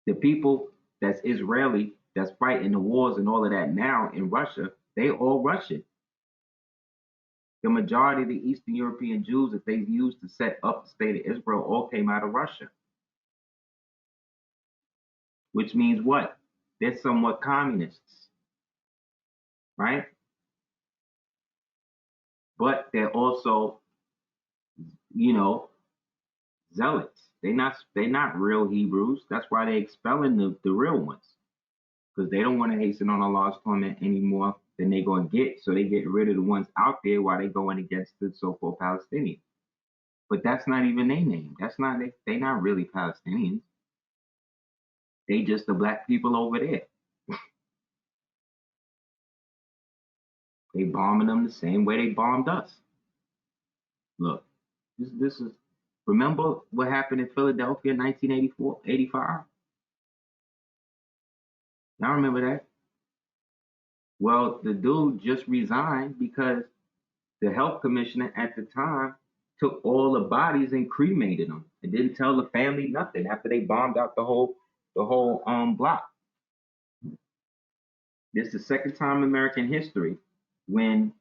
The people that's Israeli, that's fighting the wars and all of that now in Russia, they all Russian. The majority of the Eastern European Jews that they used to set up the state of Israel all came out of Russia, which means what? They're somewhat communists, right? But they're also, you know, zealots. They're not real Hebrews. That's why they're expelling the real ones. Because they don't want to hasten on Allah's torment anymore than they're going to get. So they get rid of the ones out there while they're going against the so-called Palestinians. But that's not even their name. That's not they not really Palestinians. They just the black people over there. They bombing them the same way they bombed us. Look, this is remember what happened in Philadelphia in 1984, 85? Y'all remember that? Well, the dude just resigned because the health commissioner at the time took all the bodies and cremated them and didn't tell the family nothing after they bombed out the whole block. This is the second time in American history when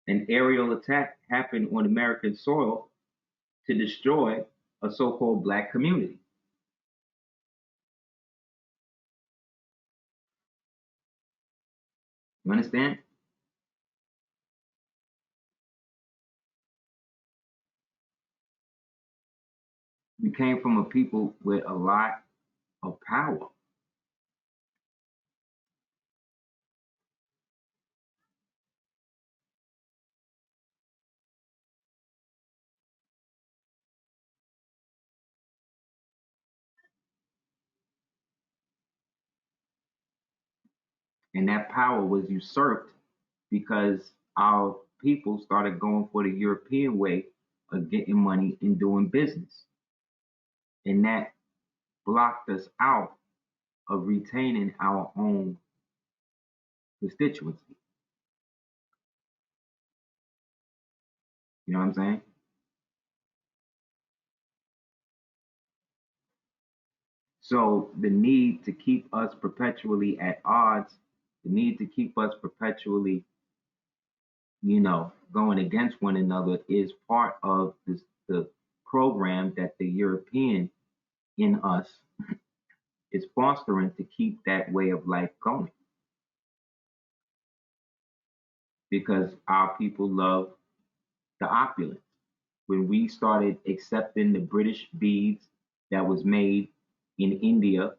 an aerial attack happened on American soil to destroy a so-called black community. You understand? We came from a people with a lot of power. And that power was usurped because our people started going for the European way of getting money and doing business. And that blocked us out of retaining our own constituency. You know what I'm saying? So the need to keep us perpetually at odds, the need to keep us perpetually, going against one another is part of the program that the European in us is fostering to keep that way of life going. Because our people love the opulence. When we started accepting the British beads that was made in India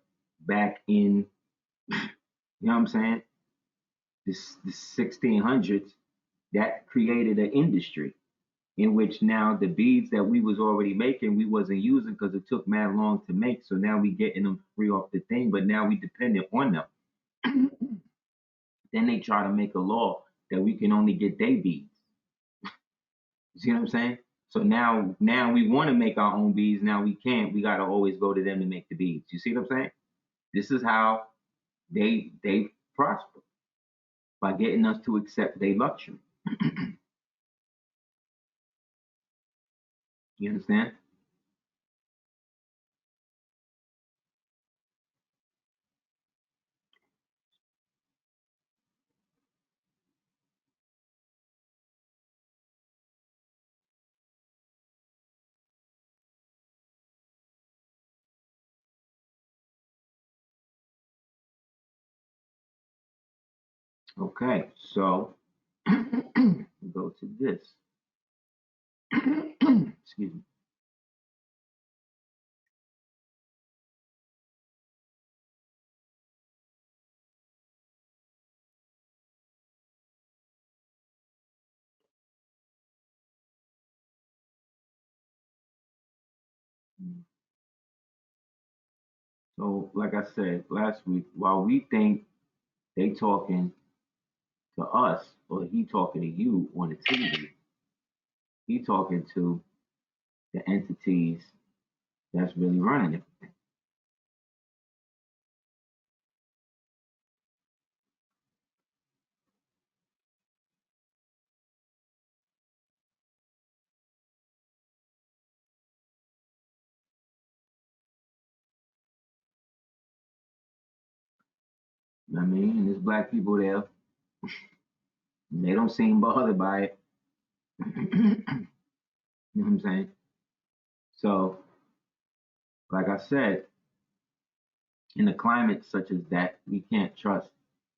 back in, what I'm saying, the 1600s, that created an industry in which now the beads that we was already making, we wasn't using because it took mad long to make. So now we getting them free off the thing, but now we dependent on them. Then they try to make a law that we can only get day beads. You see what I'm saying? So now we want to make our own beads. Now we can't. We gotta always go to them to make the beads. You see what I'm saying? This is how they prosper, by getting us to accept their luxury. You understand? Okay, so go to this. Excuse me. So, like I said last week, while we think they talking to us or he talking to you on the TV, he talking to the entities that's really running it. You know what I mean? And there's black people there, and they don't seem bothered by it. You know what I'm saying? So, like I said, in a climate such as that, we can't trust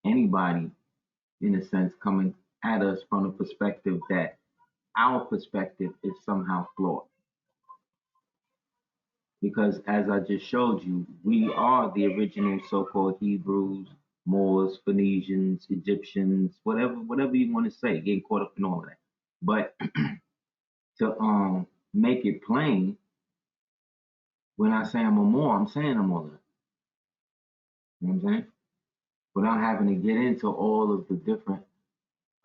anybody, in a sense, coming at us from a perspective that our perspective is somehow flawed. Because as I just showed you, we are the original so-called Hebrews, Moors, Phoenicians, Egyptians, whatever you want to say, getting caught up in all of that. But to make it plain, when I say I'm a Moor, I'm saying I'm all of that. You know what I'm saying? Without having to get into all of the different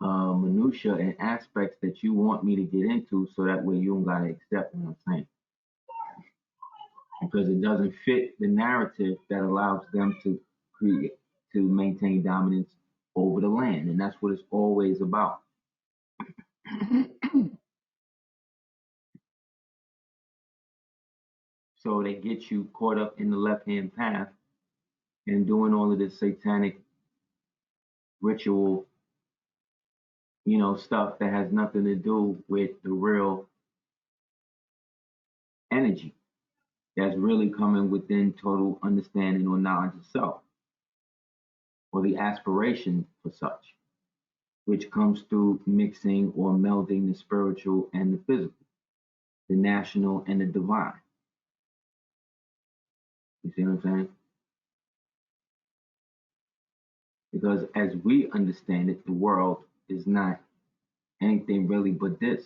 minutia and aspects that you want me to get into, so that way you don't gotta accept what I'm saying, because it doesn't fit the narrative that allows them to create, to maintain dominance over the land, and that's what it's always about. So they get you caught up in the left hand path and doing all of this satanic ritual, stuff that has nothing to do with the real energy that's really coming within total understanding or knowledge of self, or the aspiration for such, which comes through mixing or melding the spiritual and the physical, the national and the divine. You see what I'm saying? Because as we understand it, the world is not anything really but this.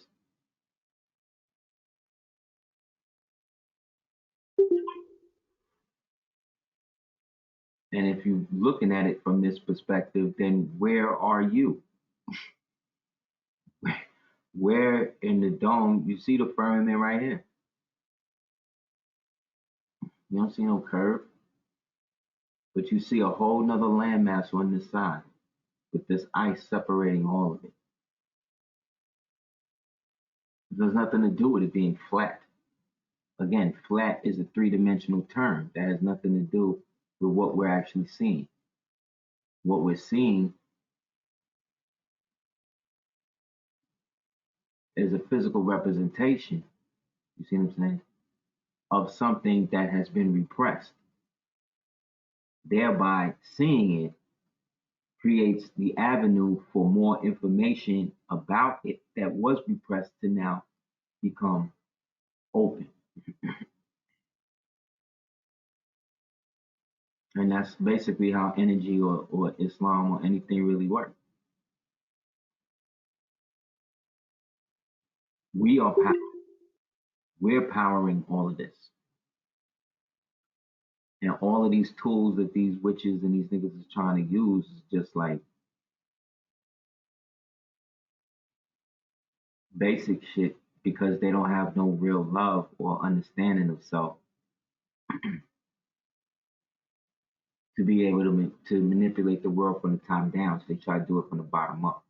And if you're looking at it from this perspective, then where are you? Where in the dome, you see the firmament right here. You don't see no curve, but you see a whole nother landmass on this side with this ice separating all of it. It has nothing to do with it being flat. Again, flat is a three-dimensional term that has nothing to do with what we're actually seeing. What we're seeing is a physical representation, you see what I'm saying, of something that has been repressed. Thereby, seeing it creates the avenue for more information about it that was repressed to now become open. And that's basically how energy or Islam or anything really works. We are we're powering all of this. And all of these tools that these witches and these niggas is trying to use is just like basic shit because they don't have no real love or understanding of self to be able to manipulate the world from the top down. So they try to do it from the bottom up.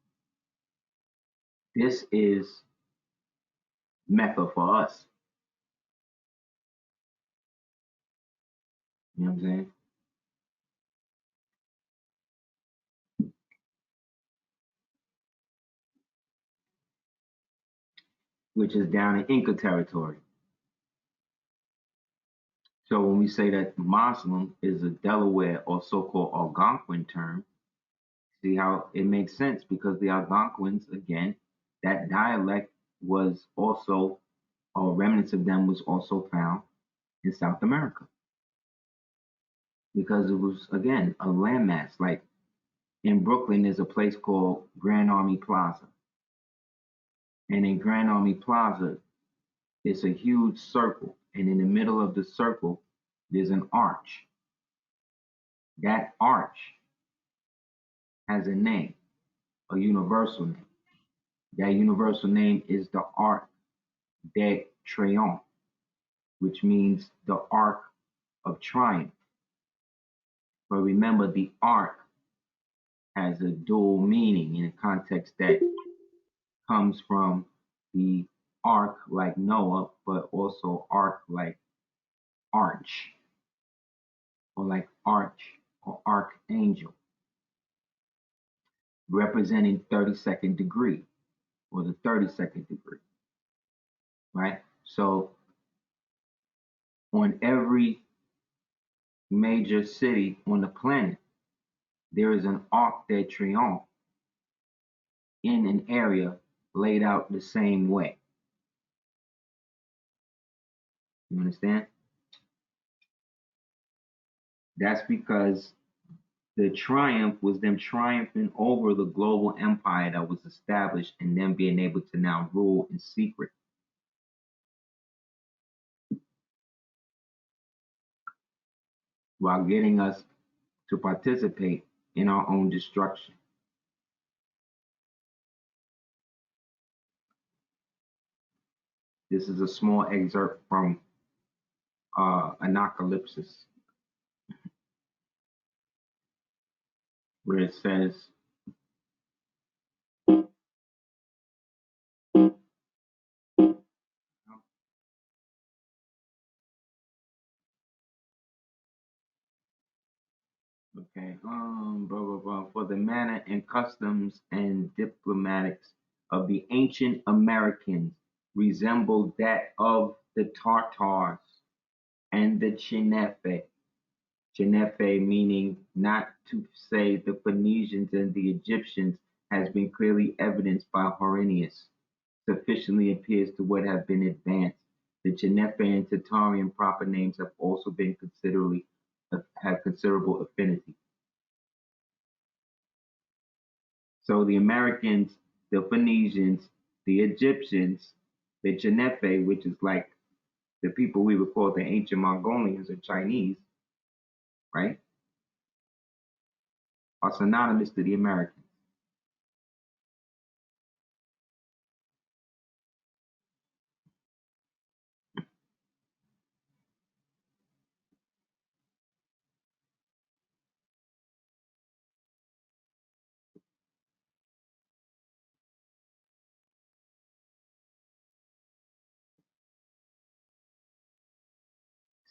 This is Mecca for us. You know what I'm saying? Which is down in Inca territory. So when we say that Muslim is a Delaware or so-called Algonquin term, see how it makes sense because the Algonquins, again, that dialect was also, or remnants of them was also found in South America because it was, again, a landmass. Like in Brooklyn, there's a place called Grand Army Plaza. And in Grand Army Plaza, it's a huge circle. And in the middle of the circle, there's an arch. That arch has a name, a universal name. That universal name is the Arc de Triomphe, which means the Arc of Triumph. But remember, the Arc has a dual meaning in a context that comes from the Ark like Noah, but also Ark like Arch, or like Arch or Archangel, representing 32nd degree or the 32nd degree, right? So on every major city on the planet, there is an Arc de Triomphe in an area laid out the same way. You understand? That's because the triumph was them triumphing over the global empire that was established and them being able to now rule in secret while getting us to participate in our own destruction. This is a small excerpt from Anacalypsis, where it says, okay, blah, blah, blah, for the manner and customs and diplomatics of the ancient Americans resembled that of the Tartars and the Chenefe. Chenefe meaning not to say the Phoenicians and the Egyptians has been clearly evidenced by Haeredes. Sufficiently appears to what have been advanced. The Chenefe and Tartarian proper names have also been have considerable affinity. So the Americans, the Phoenicians, the Egyptians, the Chenefe, which is like the people we would call the ancient Mongolians or Chinese, right, are synonymous to the Americans.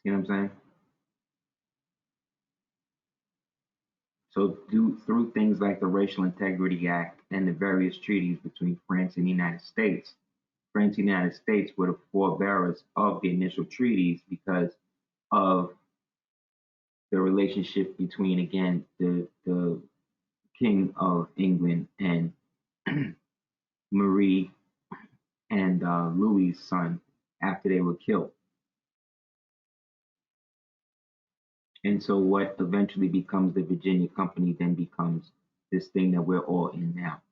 See what I'm saying? So through things like the Racial Integrity Act and the various treaties between France and the United States, France and the United States were the forebearers of the initial treaties because of the relationship between, again, the King of England and Marie and Louis's son after they were killed. And so what eventually becomes the Virginia Company then becomes this thing that we're all in now.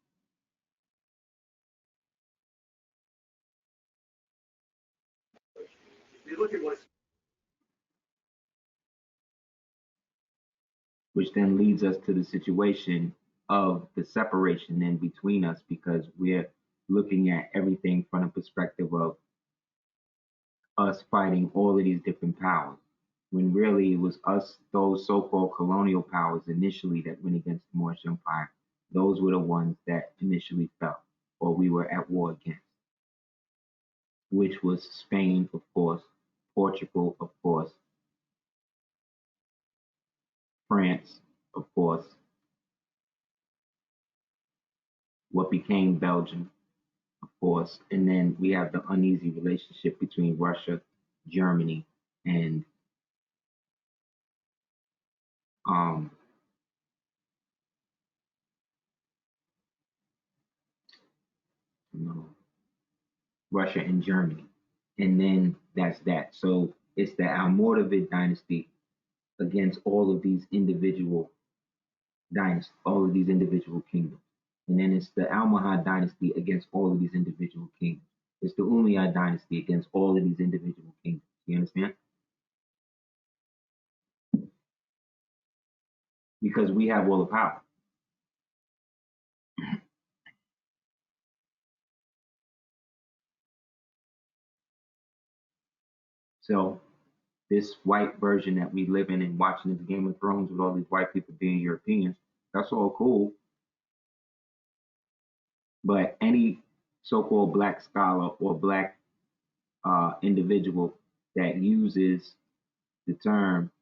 Which then leads us to the situation of the separation in between us because we're looking at everything from the perspective of us fighting all of these different powers. When really it was us, those so-called colonial powers initially that went against the Moorish Empire. Those were the ones that initially fell, or we were at war against, which was Spain, of course, Portugal, of course, France, of course, what became Belgium, of course, and then we have the uneasy relationship between Russia, Germany, and um, you know, Russia and Germany, and then that's that. So it's the Almoravid dynasty against all of these individual dynasties, all of these individual kingdoms, and then it's the Almohad dynasty against all of these individual kingdoms. It's the Umayyad dynasty against all of these individual kingdoms. You understand? Because we have all the power. So this white version that we live in and watching the Game of Thrones with all these white people being Europeans, that's all cool. But any so-called black scholar or black individual that uses the term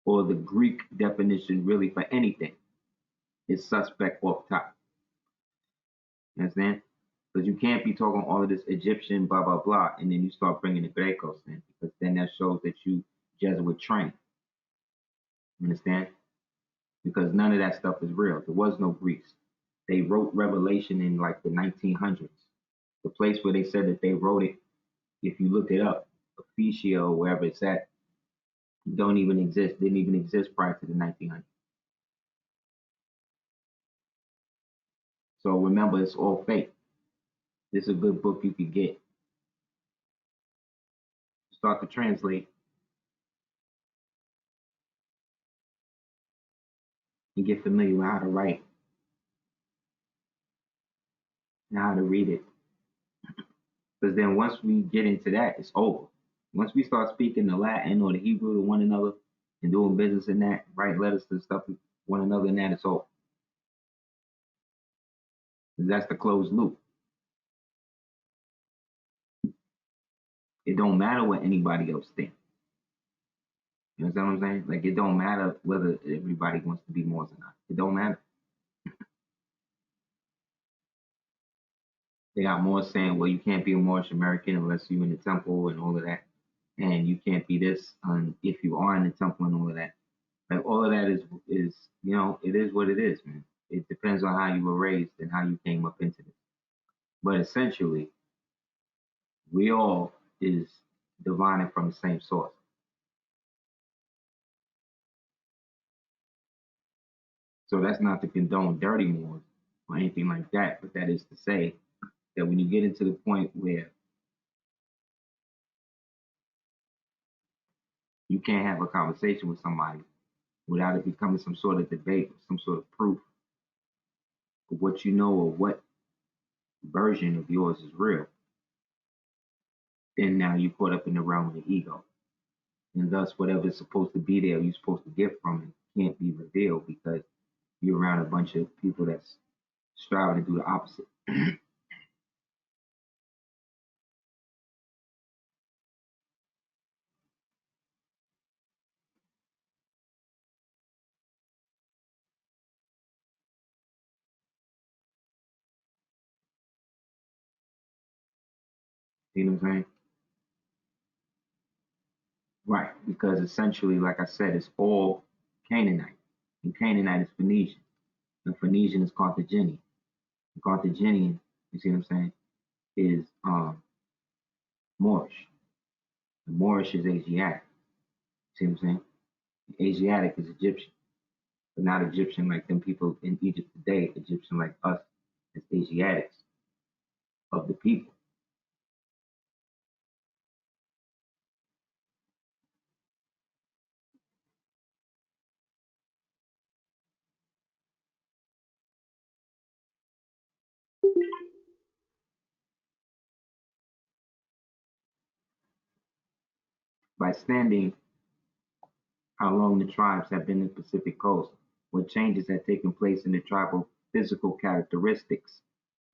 or the Greek definition really for anything is suspect off top. You understand? Because you can't be talking all of this Egyptian blah blah blah, and then you start bringing the Grecos in, because then that shows that you Jesuit trained. You understand? Because none of that stuff is real. There was no Greeks. They wrote Revelation in like the 1900s. The place where they said that they wrote it, if you look it up, Officio, wherever it's at, don't even exist. Didn't even exist prior to the 1900s. So remember, it's all fake. This is a good book you could get. Start to translate and get familiar with how to write and how to read it. Because then once we get into that, it's over. Once we start speaking the Latin or the Hebrew to one another and doing business in that, write letters to stuff to one another in that, it's over. That's the closed loop. It don't matter what anybody else thinks. You understand what I'm saying? Like it don't matter whether everybody wants to be Moors or not. It don't matter. They got Moors saying, well, you can't be a Moorish American unless you're in the temple and all of that. And you can't be this if you are in the temple and all of that. Like all of that is it is what it is, man. It depends on how you were raised and how you came up into this. But essentially, we all is divining from the same source. So that's not to condone dirty Moors or anything like that, but that is to say that when you get into the point where you can't have a conversation with somebody without it becoming some sort of debate or some sort of proof of what you know or what version of yours is real, then now you're caught up in the realm of the ego. And thus, whatever's supposed to be there, you're supposed to get from it, can't be revealed because you're around a bunch of people that's striving to do the opposite. See what I'm saying? Right, because essentially, like I said, it's all Canaanite. And Canaanite is Phoenician. And Phoenician is Carthaginian. The Carthaginian, you see what I'm saying, is Moorish. The Moorish is Asiatic. See what I'm saying? The Asiatic is Egyptian, but not Egyptian like them people in Egypt today, Egyptian like us as Asiatics of the people. By standing how long the tribes have been in the Pacific coast, what changes have taken place in the tribal physical characteristics,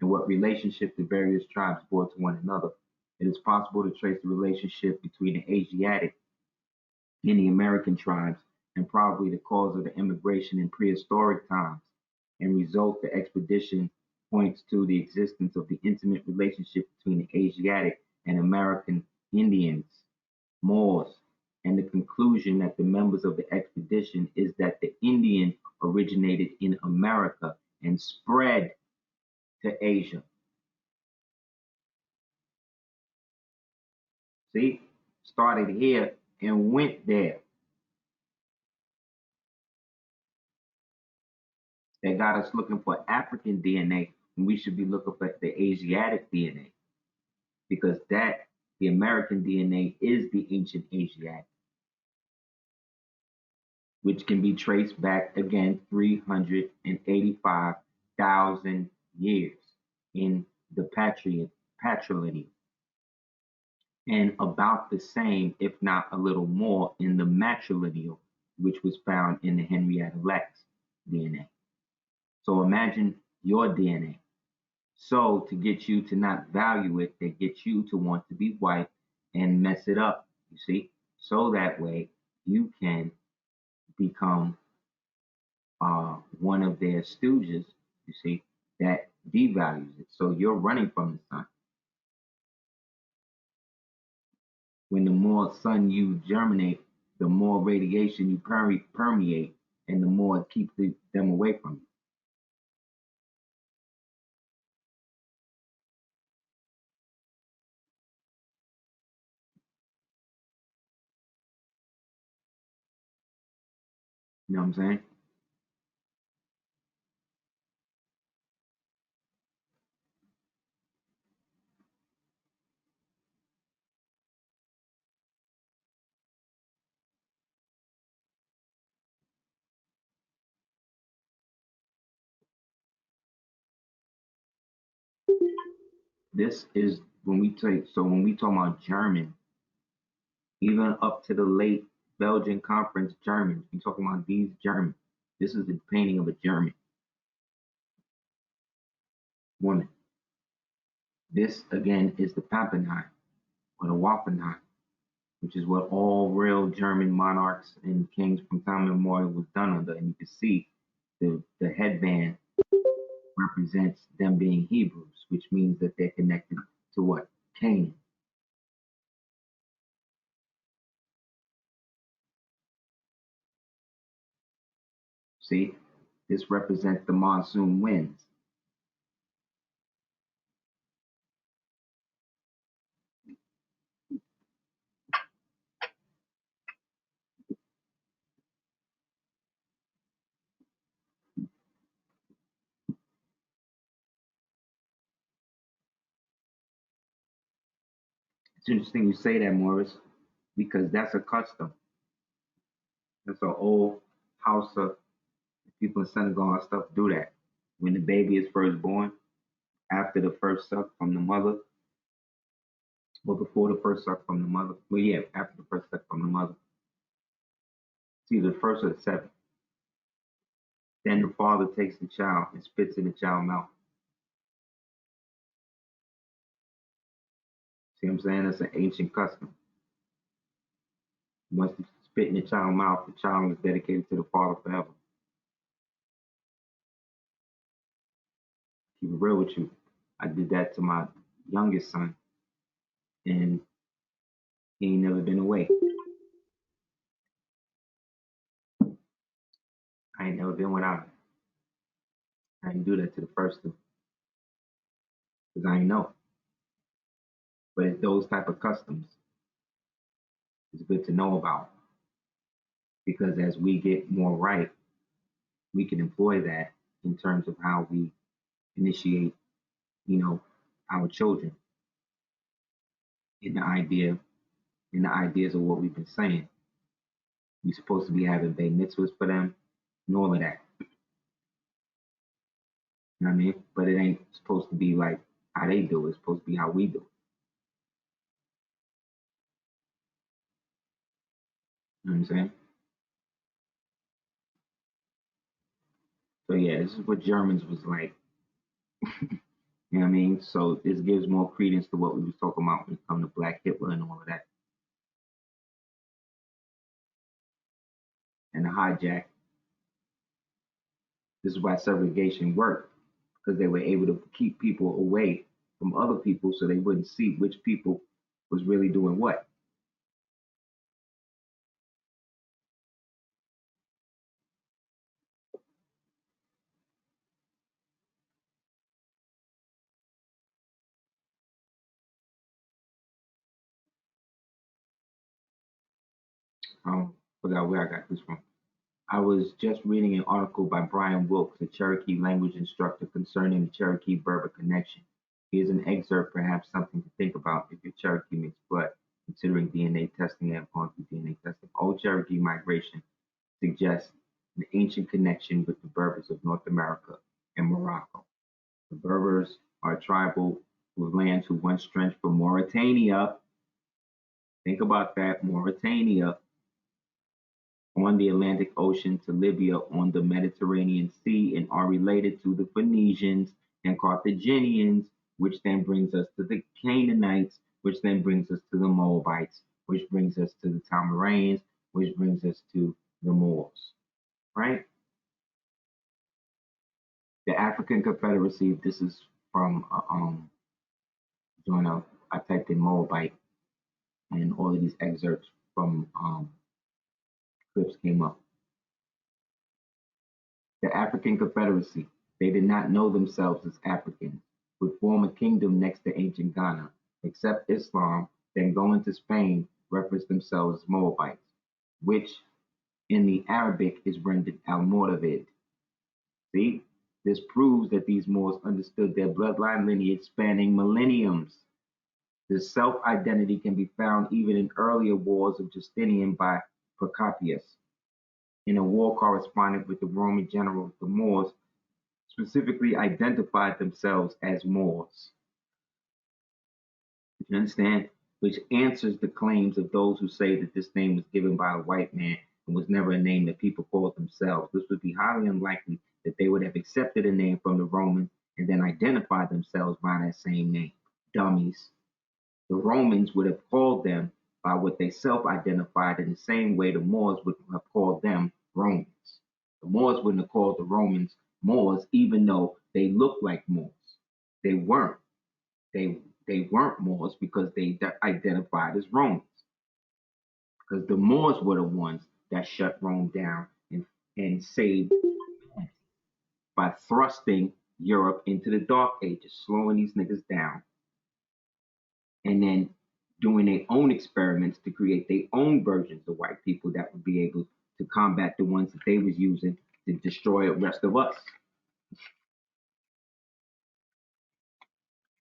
and what relationship the various tribes bore to one another, it is possible to trace the relationship between the Asiatic and the American tribes, and probably the cause of the immigration in prehistoric times. And result, the expedition points to the existence of the intimate relationship between the Asiatic and American Indians, Moors, and the conclusion that the members of the expedition is that the Indian originated in America and spread to Asia. See, started here and went there. That got us looking for African DNA when we should be looking for the Asiatic DNA because that the American DNA is the ancient Asiatic, which can be traced back again 385,000 years in the patrilineal, and about the same, if not a little more, in the matrilineal, which was found in the Henrietta Lacks DNA. So imagine your DNA. So to get you to not value it, they get you to want to be white and mess it up, you see? So that way you can become one of their stooges, you see, that devalues it. So you're running from the sun. When the more sun you germinate, the more radiation you permeate, and the more it keeps them away from you. You know what I'm saying? This is when we take, so when we talk about German, even up to the late Belgian conference Germans, we talking about these Germans. This is the painting of a German woman. This again is the Pappenheim or the Waffenheim, which is what all real German monarchs and kings from time immemorial was done under. And you can see the headband represents them being Hebrews, which means that they're connected to what? Canaan. See, this represents the monsoon winds. It's interesting you say that, Morris, because that's a custom. That's an old house of people in Senegal and stuff do that. When the baby is first born, after the first suck from the mother, or before the first suck from the mother. Well, yeah, after the first suck from the mother. It's either the first or the seventh. Then the father takes the child and spits in the child's mouth. See what I'm saying? That's an ancient custom. Once you spit in the child's mouth, the child is dedicated to the father forever. Keep it real with you. I did that to my youngest son. and he ain't never been away. I ain't never been without it. I didn't do that to the first two because I ain't know. But it's those type of customs it's good to know about because as we get more right, we can employ that in terms of how we initiate, you know, our children in the ideas of what we've been saying. We're supposed to be having bay mitzvahs for them and all of that. You know what I mean? But it ain't supposed to be like how they do it. It's supposed to be how we do it. You know what I'm saying? So yeah, this is what Germans was like. You know what I mean? So this gives more credence to what we was talking about when it comes to Black Hitler and all of that. And the hijack. This is why segregation worked, because they were able to keep people away from other people so they wouldn't see which people was really doing what. Forgot where I got this from. I was just reading an article by Brian Wilkes, a Cherokee language instructor, concerning the Cherokee-Berber connection. Here's an excerpt, perhaps something to think about if your Cherokee mixed blood, considering DNA testing and have gone through DNA testing. Old Cherokee migration suggests an ancient connection with the Berbers of North America and Morocco. The Berbers are a tribal with lands who once stretched from Mauritania. Think about that, Mauritania on the Atlantic Ocean to Libya on the Mediterranean Sea and are related to the Phoenicians and Carthaginians, which then brings us to the Canaanites, which then brings us to the Moabites, which brings us to the Tamarans, which brings us to the Moors, right? The African Confederacy, this is from join I typed in Moabite and all of these excerpts from clips came up. The African Confederacy, they did not know themselves as Africans, would form a kingdom next to ancient Ghana, accept Islam, then go into Spain, reference themselves as Moabites, which in the Arabic is rendered Almoravid. See, this proves that these Moors understood their bloodline lineage spanning millenniums. This self-identity can be found even in earlier wars of Justinian by Procopius. In a war correspondent with the Roman general, the Moors specifically identified themselves as Moors. You understand? Which answers the claims of those who say that this name was given by a white man and was never a name that people called themselves. This would be highly unlikely that they would have accepted a name from the Romans and then identified themselves by that same name. Dummies. The Romans would have called them by what they self-identified in the same way the Moors would have called them Romans. The Moors wouldn't have called the Romans Moors, even though they looked like Moors. They weren't. They weren't Moors because they identified as Romans. Because the Moors were the ones that shut Rome down and saved by thrusting Europe into the Dark Ages, slowing these niggas down, and then doing their own experiments to create their own versions of white people that would be able to combat the ones that they was using to destroy the rest of us.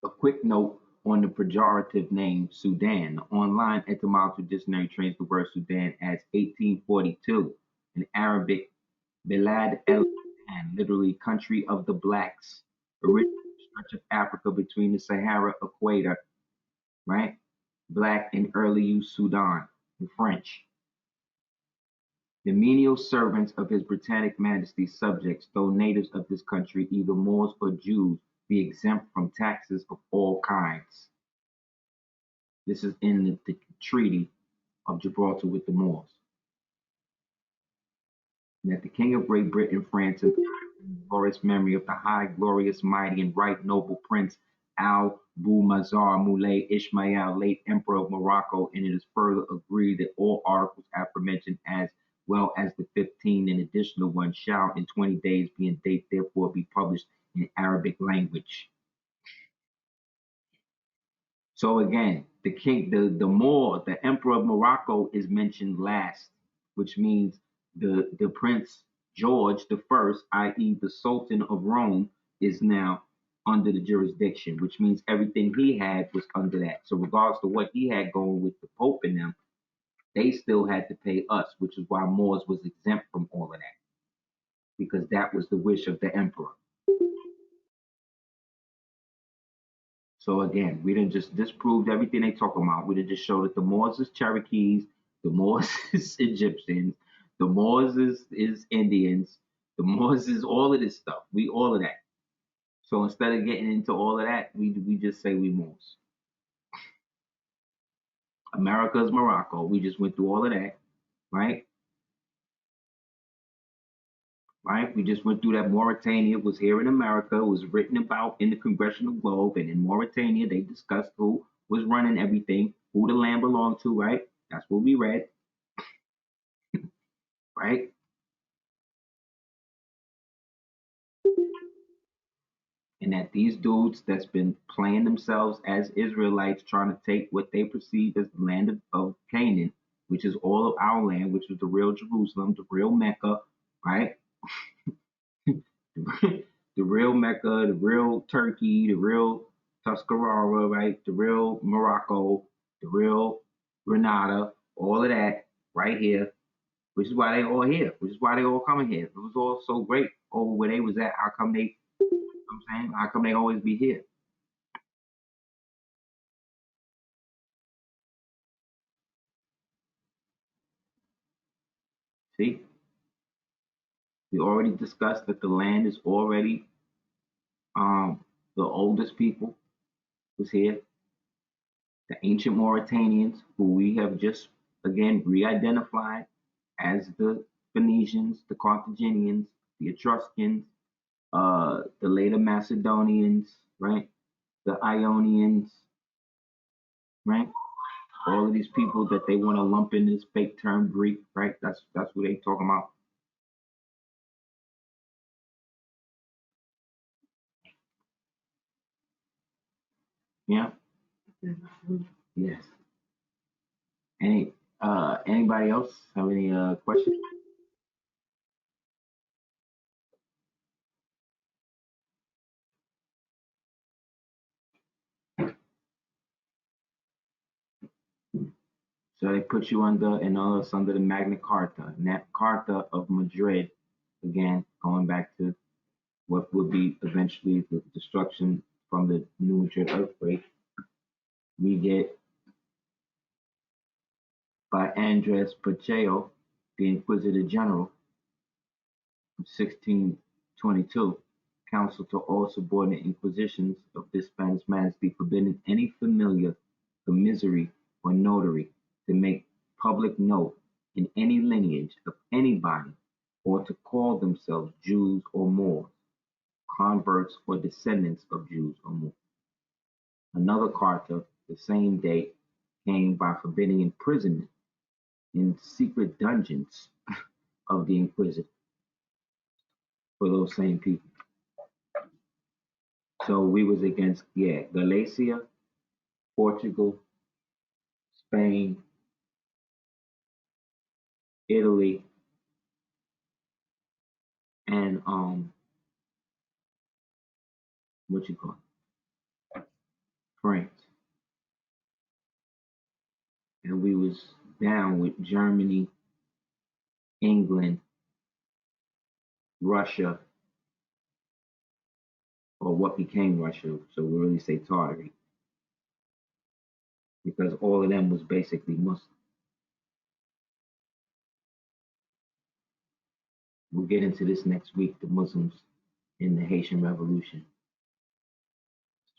A quick note on the pejorative name Sudan. The online etymology dictionary trains the word Sudan as 1842. In Arabic, Bilad el Sudan, literally country of the blacks, originally a stretch of Africa between the Sahara equator, right? Black in early use Sudan in French. The menial servants of His Britannic Majesty's subjects, though natives of this country, either Moors or Jews, be exempt from taxes of all kinds. This is in the Treaty of Gibraltar with the Moors. And that the King of Great Britain, France, and glorious memory of the high, glorious, mighty, and right noble Prince Al-Bu-Mazar Muley Ismail, late Emperor of Morocco, and it is further agreed that all articles aforementioned, as well as the 15 and additional ones, shall in 20 days be in date, therefore be published in Arabic language. So again, the king, the Moor, the Emperor of Morocco is mentioned last, which means the Prince George the First, i.e., the Sultan of Rome, is now under the jurisdiction, which means everything he had was under that. So regardless of what he had going with the Pope and them, they still had to pay us, which is why Moors was exempt from all of that, because that was the wish of the emperor. So again, we didn't just disprove everything they talking about. We didn't just show that the Moors is Cherokees, the Moors is Egyptians, the Moors is Indians, the Moors is all of this stuff. We all of that. So instead of getting into all of that, we just say we Moors. America's Morocco. We just went through all of that, right? Right? We just went through that. Mauritania was here in America. It was written about in the Congressional Globe, and in Mauritania they discussed who was running everything, who the land belonged to. Right? That's what we read. Right? And that these dudes that's been playing themselves as Israelites, trying to take what they perceive as the land of Canaan, which is all of our land, which is the real Jerusalem, the real Mecca, right? The real Mecca, the real Turkey, the real Tuscarora, right? The real Morocco, the real Grenada, all of that right here, which is why they all here, which is why they all coming here. It was all so great over where they was at. How come they, you know what I'm saying? How come they always be here? See, we already discussed that the land is already the oldest people was here, the ancient Mauritanians, who we have just again re-identified as the Phoenicians, the Carthaginians, the Etruscans, the later Macedonians, right? The Ionians, right? All of these people that they want to lump in this fake term Greek, right? That's what they talking about. Yeah. Yes. Anybody else have any questions? So they put you under and all us under the Magna Carta. And that Carta of Madrid, again, going back to what would be eventually the destruction from the New Madrid earthquake, we get by Andres Pacheco, the Inquisitor General of 1622, counsel to all subordinate inquisitions of this Spanish majesty, forbidding any familiar, commissary, or notary to make public note in any lineage of anybody, or to call themselves Jews or Moors, converts or descendants of Jews or Moors. Another carta, the same date, came by forbidding imprisonment in secret dungeons of the Inquisitor for those same people. So we was against, yeah, Galicia, Portugal, Spain, Italy, and what you call it, France. And we was down with Germany, England, Russia, or what became Russia. So we really say Tartary, because all of them was basically Muslim. We'll get into this next week, the Muslims in the Haitian Revolution.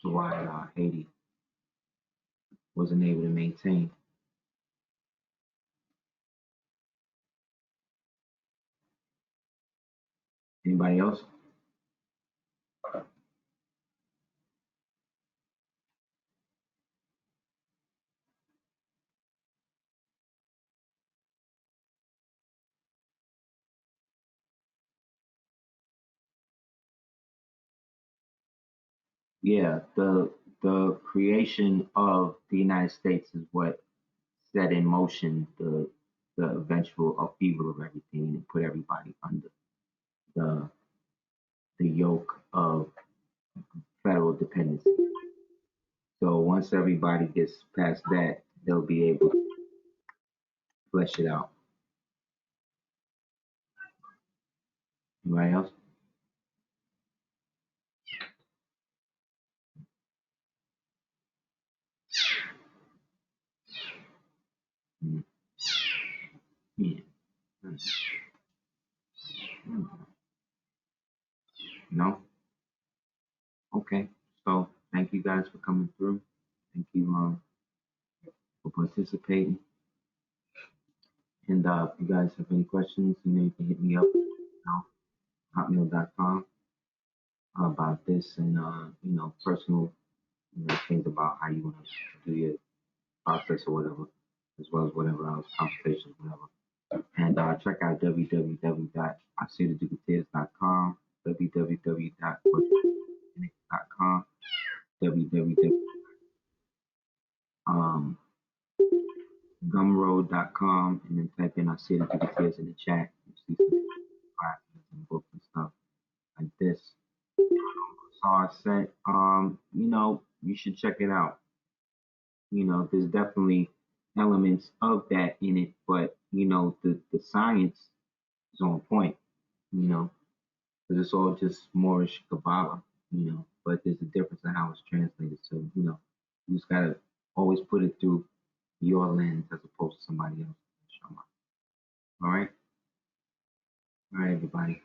So why Haiti wasn't able to maintain. Anybody else? Yeah, the creation of the United States is what set in motion the eventual upheaval of everything and put everybody under the the yoke of federal dependency. So once everybody gets past that, they'll be able to flesh it out. Anybody else? Mm, yeah. Mm, mm. No? Okay. So thank you guys for coming through. Thank you for participating. And if you guys have any questions, you can hit me up hotmail.com about this and personal things about how you want to do your process or whatever, as well as whatever else, consultations, whatever. And check out www.aseerdugateers.com, www.com, www. Um, gumroad.com, and then type in Aseer Dugateers in the chat. You see some classes and books and stuff like this. So I said, you should check it out. There's definitely elements of that in it, but the science is on point, you know, because it's all just Moorish Kabbalah, but there's a difference in how it's translated. So, you just gotta always put it through your lens as opposed to somebody else. All right, all right, everybody.